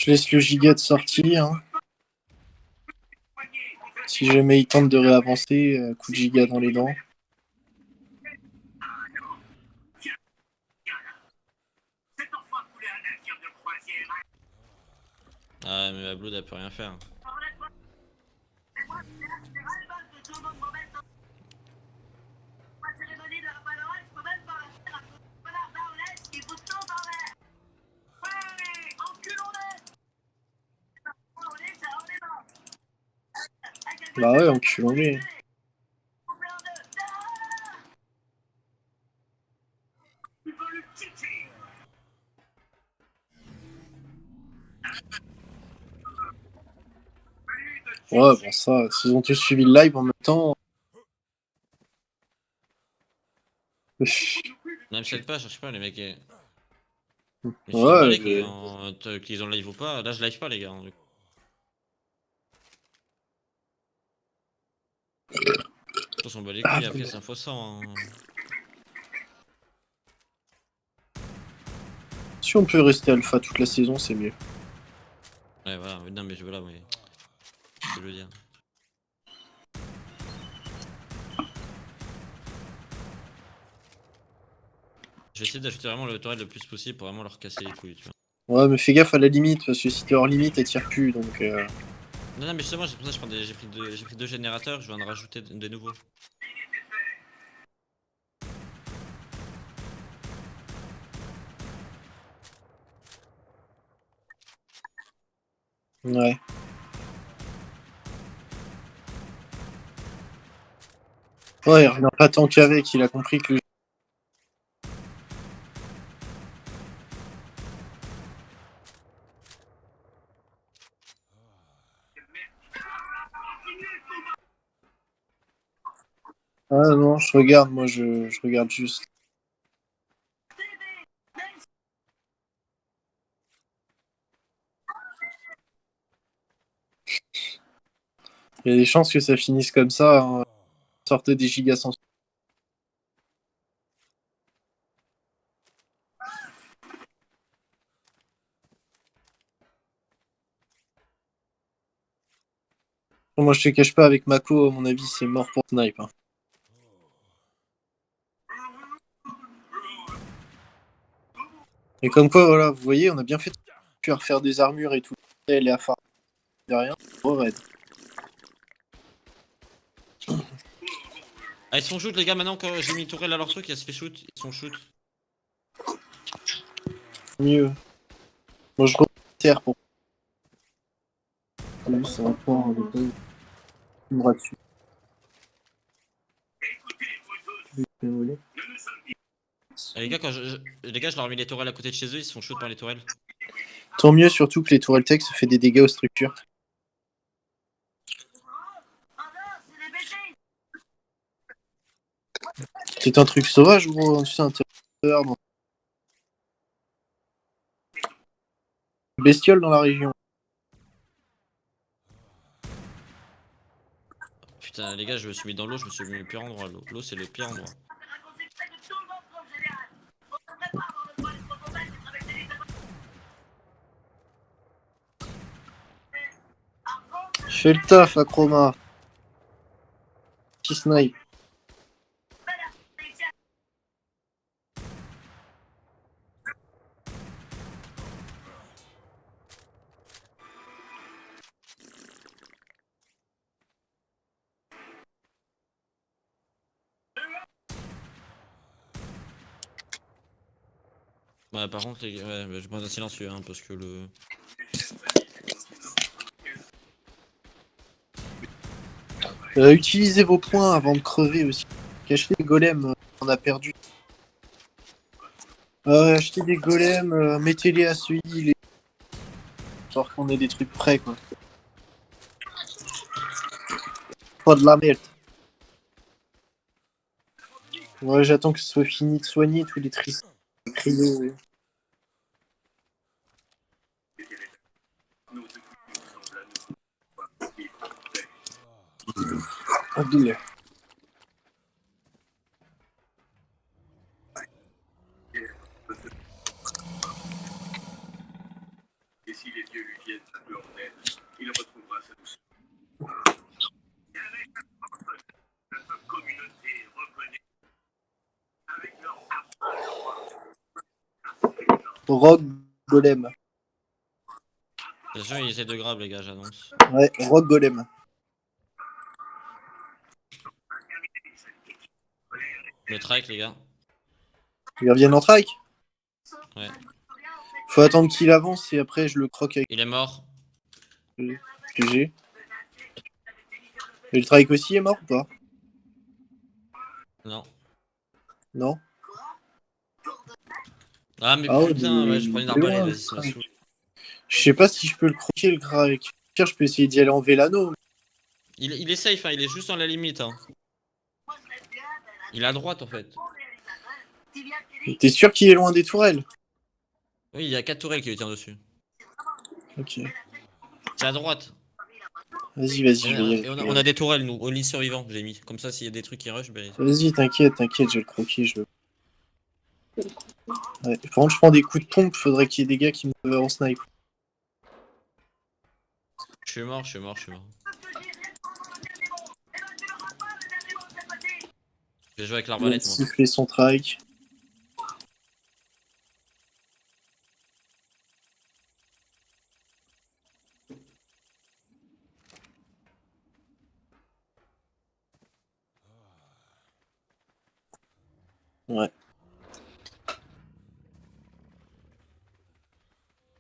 Je laisse le giga de sortie. Hein. Si jamais il tente de réavancer, coup de giga dans les dents. Ah, mais la Blood elle peut rien faire. Bah ouais, enculé. Ouais, bon ça, s'ils ont tous suivi le live en même temps... Même si pas, cherche pas les mecs. Mais tu t'en bats Ouais, les couilles, qu'ils ont live ou pas. Là je live pas les gars. Du coup. On s'en bat les couilles, après c'est un x 100. Hein. Si on peut rester alpha toute la saison, c'est mieux. Ouais, voilà, non, mais je veux là, mais. Je veux dire. Je vais essayer d'ajouter vraiment le turret le plus possible pour vraiment leur casser les couilles, tu vois. Ouais, mais fais gaffe à la limite, parce que si t'es hors limite, elle tire plus, donc... Non, mais justement, c'est pour ça que j'ai pris deux générateurs, je vais en rajouter de nouveaux. Ouais. Ouais, il revient pas tant qu'avec, il a compris que le... Ah non, je regarde, moi je regarde juste. Il y a des chances que ça finisse comme ça, hein. Sortez des gigas sans... Moi je te cache pas, avec Mako, à mon avis, c'est mort pour snipe. Hein. Et comme quoi, voilà, vous voyez, on a bien fait de refaire des armures et tout. Elle est à faire de rien. Oh, raid. Ah, ils sont shoot les gars, maintenant que j'ai mis tourelle à leur truc, il se fait shoot, ils sont shoot. Mieux. Moi je terre pour... Lui, ça va pas, il me bras dessus. Ah, les gars, les gars, je leur ai mis les tourelles à côté de chez eux, ils se font shoot par les tourelles. Tant mieux, surtout que les tourelles tech, ça fait des dégâts aux structures. C'est un truc sauvage, gros. Tu sais, un terreur dans... Bestiole dans la région. Putain, les gars, je me suis mis dans l'eau, je me suis mis le pire endroit. L'eau, c'est le pire endroit. Fais le taf, Acroma. Petit snipe. Ouais, par contre, les gars, ouais, je prends un silencieux, hein, parce que le. Utilisez vos points avant de crever aussi. Achetez des golems, on a perdu. Achetez des golems, mettez-les à ce heal. Genre qu'on ait des trucs prêts, quoi. Pas de la merde. Ouais, j'attends que ce soit fini de soigner tous les tristes. Crier, ouais. Et si les dieux lui Rogue Golem. Attention, il essaie de grab, les gars, j'annonce. Ouais, Rogue Golem. Le trike, les gars. Ils reviennent en trike. Ouais. Faut attendre qu'il avance et après je le croque avec Il est mort. le GG. Et le trike aussi est mort ou pas? Non. Non. Ah, mais Ah ouais, putain, mais ouais, je prends une il est arbalète, loin, vas-y, ça me le saoule. Je sais pas si je peux le croquer le grec. Pire, je peux essayer d'y aller en Vélano. Il est safe, hein, il est juste dans la limite. Hein. Il est à droite, en fait. T'es sûr qu'il est loin des tourelles? Oui, il y a 4 tourelles qui lui tirent dessus. Ok. C'est à droite. Vas-y, vas-y, Et, je vais y aller. et on a des tourelles, nous, au lit survivant, j'ai mis. Comme ça, s'il y a des trucs qui rush, ben. Vas-y, t'inquiète, je vais le croquer. Ouais. Par contre, je prends des coups de pompe, faudrait qu'il y ait des gars qui me en snipe. Je suis mort, je suis mort, je suis mort. Je vais jouer avec Il vient de l'arbalète, moi. siffler son trike. Ouais.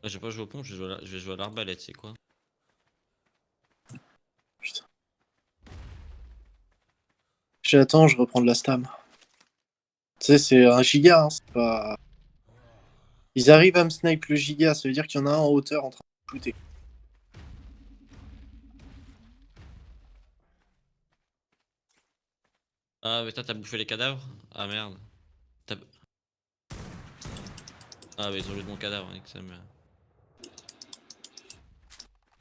Je vais pas jouer au pont, je vais jouer à l'arbalète, c'est quoi? Putain. J'attends, je reprends de la stam. Tu sais, c'est un giga, hein, c'est pas. Ils arrivent à me snipe le giga, ça veut dire qu'il y en a un en hauteur en train de shooter. Ah, mais toi, t'as bouffé les cadavres? Ah merde. T'as- Ah, bah ils ont vu de mon cadavre, hein, que ça me.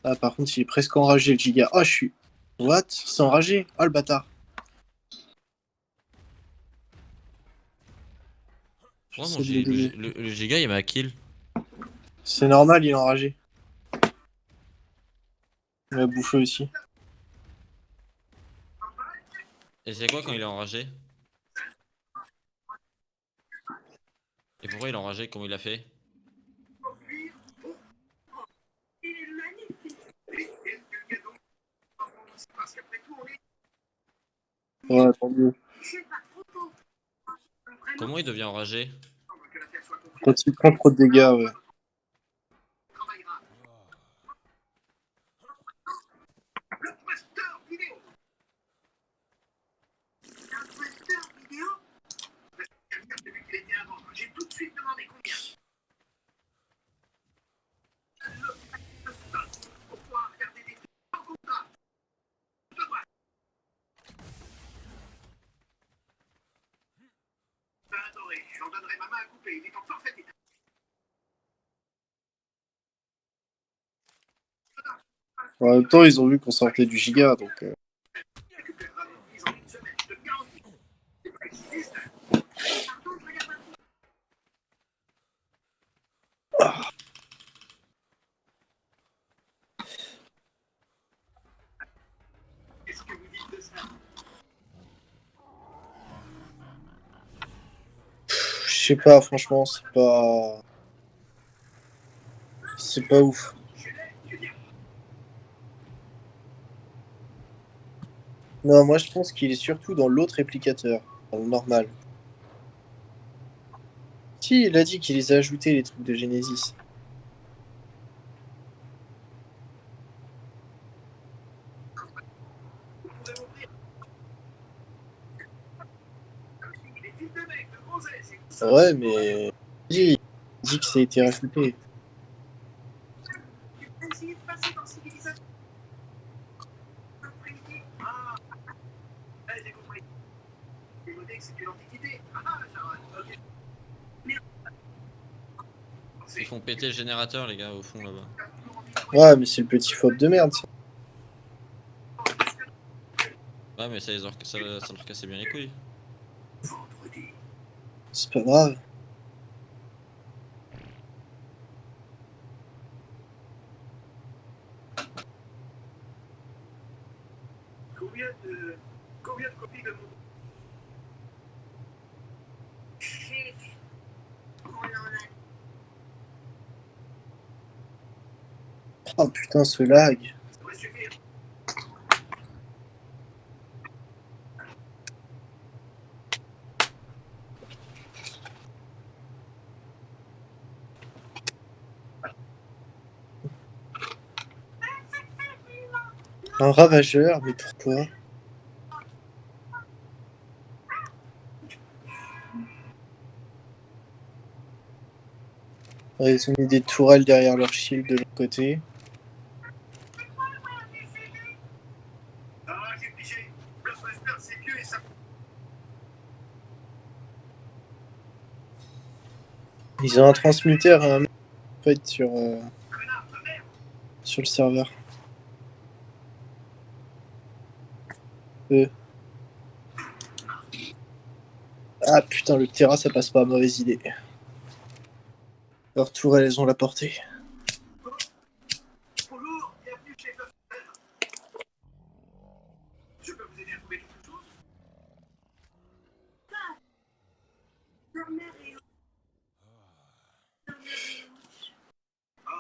Ah, par contre, il est presque enragé le giga. Oh, je suis. What? C'est enragé? Oh, le bâtard. Ouais, J'essaie de l'aider. le giga, il m'a kill. C'est normal, il est enragé. Il m'a bouffé aussi. Et c'est quoi quand il est enragé? Et pourquoi il est enragé? Comment il a fait? Ouais, tant mieux. Comment il devient enragé? Quand il prend trop de dégâts, ouais. En même temps, ils ont vu qu'on sortait du giga, donc. Je sais pas, franchement, c'est pas. C'est pas ouf. Non, moi je pense qu'il est surtout dans l'autre réplicateur, dans le normal. Si, il a dit qu'il les a ajoutés, les trucs de Genesis. Ouais, mais. Il dit que ça a été rajouté. Ils font péter le générateur, les gars, au fond là-bas. Ouais, mais c'est le petit faute de merde, ça. Ouais, mais ça leur cassait bien les couilles. C'est pas grave. Oh putain, ce lag. Un ravageur, mais pourquoi? Ouais, ils ont mis des tourelles derrière leur shield de l'autre côté. Ils ont un transmetteur et un mec, en fait sur le serveur. Ah putain, le Terra ça passe pas, mauvaise idée. Leurs tourelles elles ont la portée.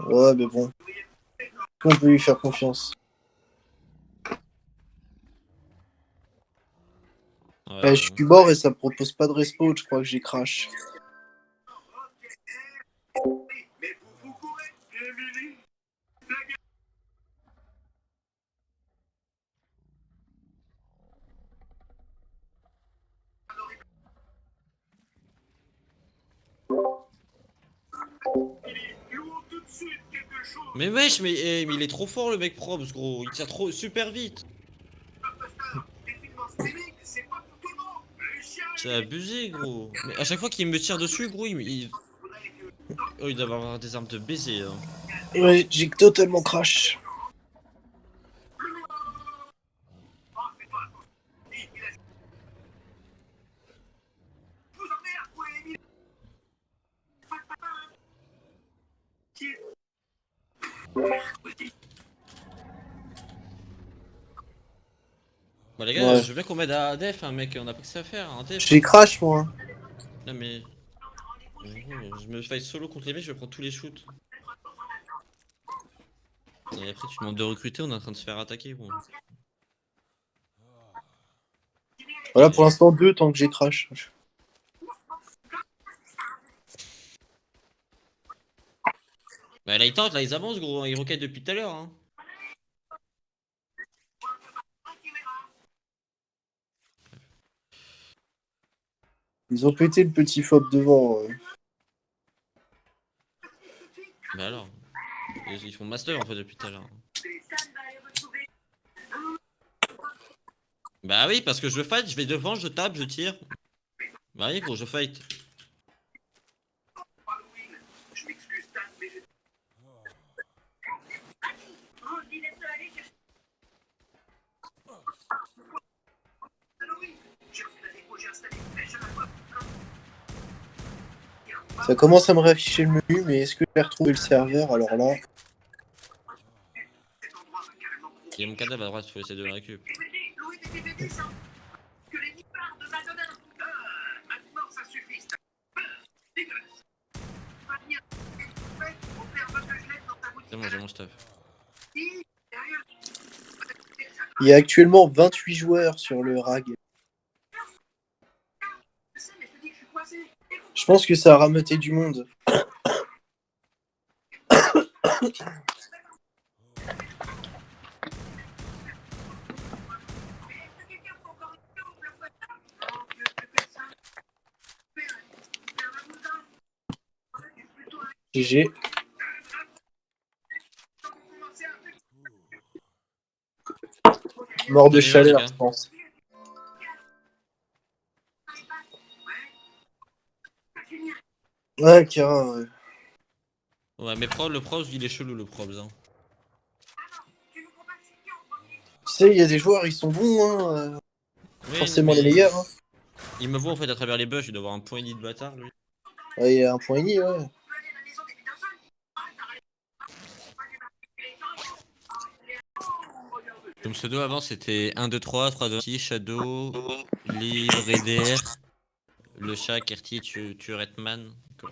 Ouais, mais bon. On peut lui faire confiance. Ouais, Je suis mort et ça me propose pas de respawn, je crois que j'ai crash. Mais wesh, mais il est trop fort le mec Probs, gros. Il tire trop super vite. C'est abusé, gros. Mais à chaque fois qu'il me tire dessus, gros, oh, il doit avoir des armes de baiser. Hein. Ouais, j'ai totalement crash. Bah les gars, Ouais. je veux bien qu'on m'aide à def, hein, mec. On a pas que ça à faire, hein, def. J'ai crash moi. Non mais... Gros, je me fight solo contre les mecs, je vais prendre tous les shoots. Et après tu demandes de recruter, on est en train de se faire attaquer, gros. Voilà, pour l'instant 2 tant que j'ai crash. Bah là ils tentent, là ils avancent, gros. Ils requêtent depuis tout à l'heure, hein. Ils ont pété le petit fob devant. Bah alors. Ils font master en fait depuis tout à l'heure. Bah oui, parce que je fight, je vais devant, je tape, je tire. Bah oui, gros, je fight. Ça commence à me réafficher le menu, mais est-ce que je vais retrouver le serveur alors là? Il y a mon cadavre à droite, faut essayer de le récup. C'est bon, j'ai mon stuff. Il y a actuellement 28 joueurs sur le RAG. Je pense que ça a rameuté du monde. GG. Mort de On y va, les chaleur, gars. je pense. Ouais, Kira, ouais. Ouais, mais le Probs, il est chelou, le Probs. Hein. Tu sais, il y a des joueurs, ils sont bons, hein. Oui, Forcément mais les meilleurs. Hein. il me voit en fait à travers les bush, il doit avoir un point de bâtard, lui. Ouais, il y a un point ennemi, ouais. Comme pseudo avant, c'était 1, 2, 3, 3, 2, 6, Shadow, Libre, Eder, le chat, Kerti, tu Redman. Quoi.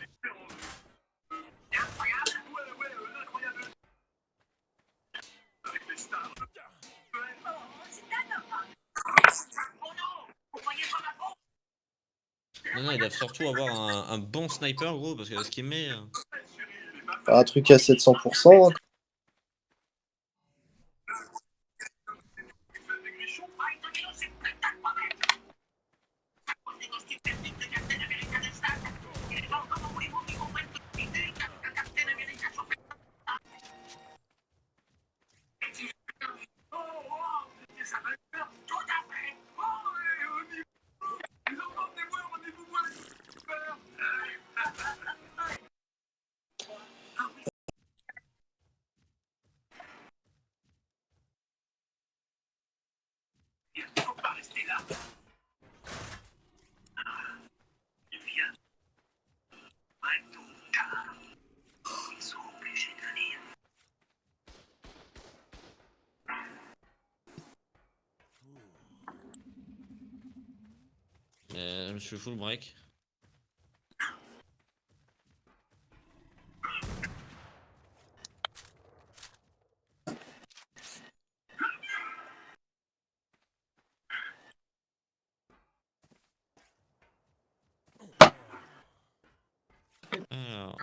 Non, ils doivent surtout avoir un bon sniper, gros, parce que ce qu'il met. Un truc à 700%. Hein. Je suis full break. Alors.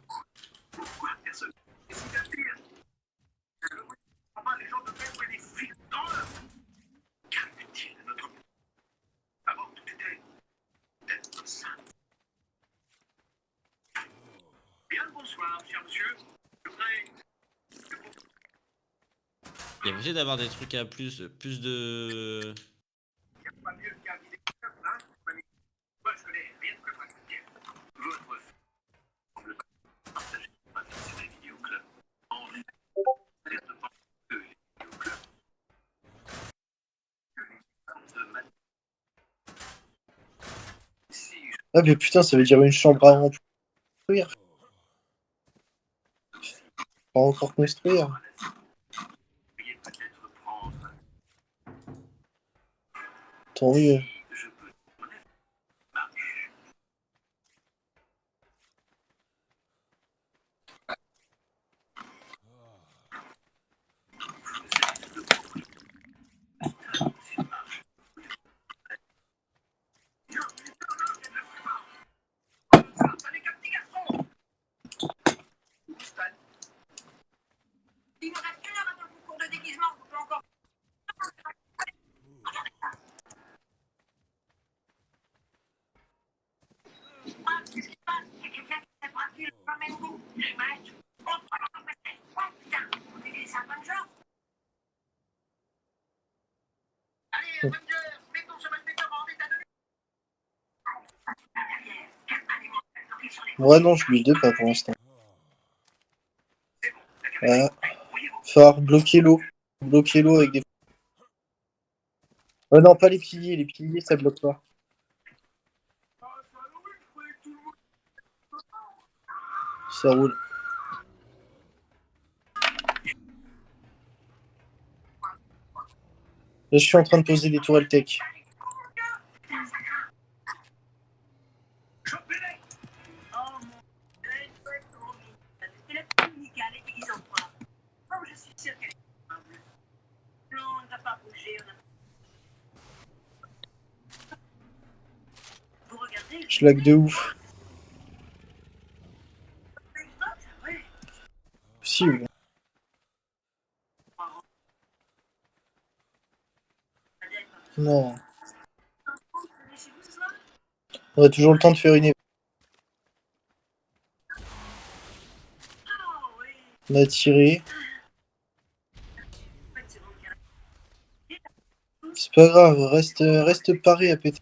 Il y a possible d'avoir des trucs à plus de. Ah, mais putain, ça veut dire une chambre à remplir. Pas encore construire. Tant mieux. Ouais, non, je build pas pour l'instant. Ah. Falloir bloquer l'eau. Bloquer l'eau avec des. Oh non, pas les piliers. Les piliers, ça bloque pas. Ça roule. Là, je suis en train de poser des tourelles tech. Je lag de ouf. Possible. Non. On a toujours le temps de faire une. On a tiré. C'est pas grave, reste paré à péter.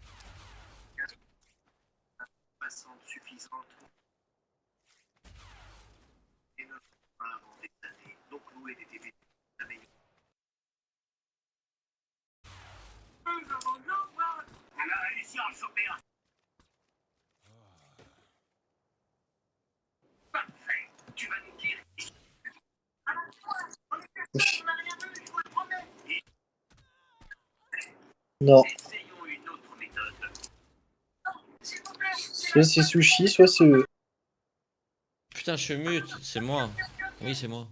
Non. Soit c'est sushi, soit c'est eux. Putain, je suis mute, c'est moi. Oui, c'est moi.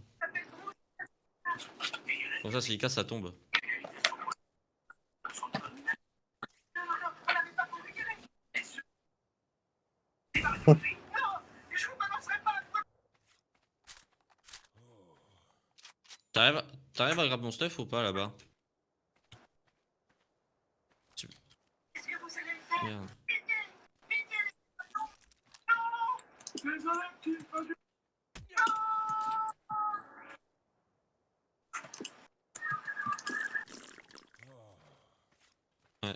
Comme ça, s'il casse, ça tombe. T'arrives à grab mon stuff ou pas là-bas? Merde. Ouais.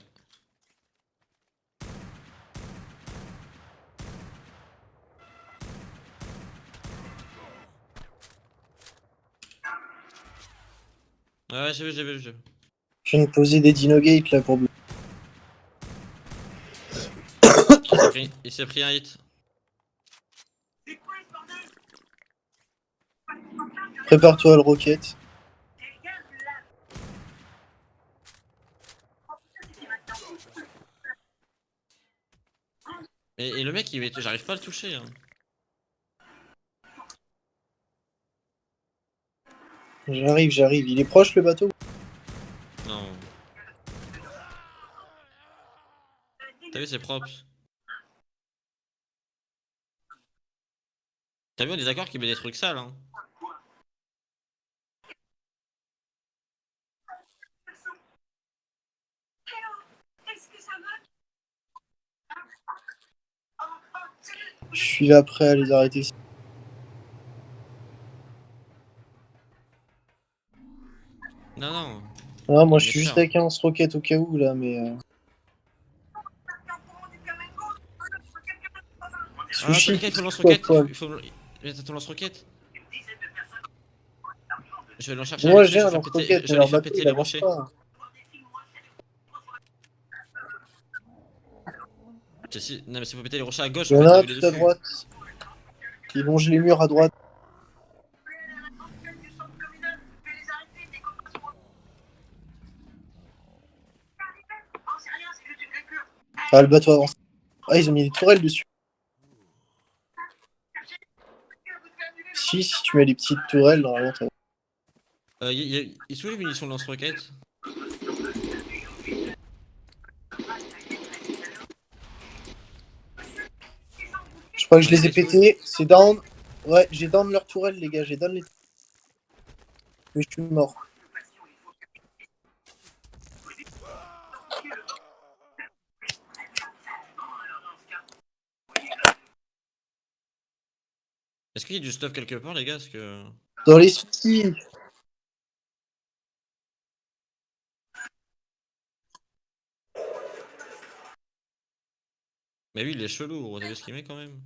Ouais, j'ai vu. Je viens de poser des Dinogate là pour. Il s'est pris un hit. Prépare-toi à le rocket. Et le mec, j'arrive pas à le toucher. Hein. J'arrive. Il est proche le bateau? Non. T'as vu, c'est propre. T'as vu, on est d'accord qu'il met des trucs sales. Hein. Je suis là prêt à les arrêter. Non. Ah, moi Il je met suis juste cher. avec un lance-roquette au cas où là, mais. Ah, Sushi, Tolika, il faut le quoi, lance-roquette. quoi. T'as ton lance-roquette. Je vais l'en chercher un Moi vite fait, j'ai un lance-roquette, je mais vais aller leur faire bateau péter il les avance rochers. pas. Non, mais c'est pour péter les rochers à gauche Il y en en fait, a là un où il est tout à dessus. droite qui longe les murs à droite. Ah, le bateau avance. Ah, ils ont mis des tourelles dessus. Si tu mets les petites tourelles, normalement, t'as. Il sont où les munitions de lance-roquette? Je crois que je Ouais, les ai mais pétés. C'est down. Ouais, j'ai down leur tourelle, les gars. J'ai down les. Mais je suis mort. est-ce qu'il y a du stuff quelque part, les gars? Parce que. Dans les skis. Mais lui, il est chelou, gros. T'as vu ce qu'il met quand même?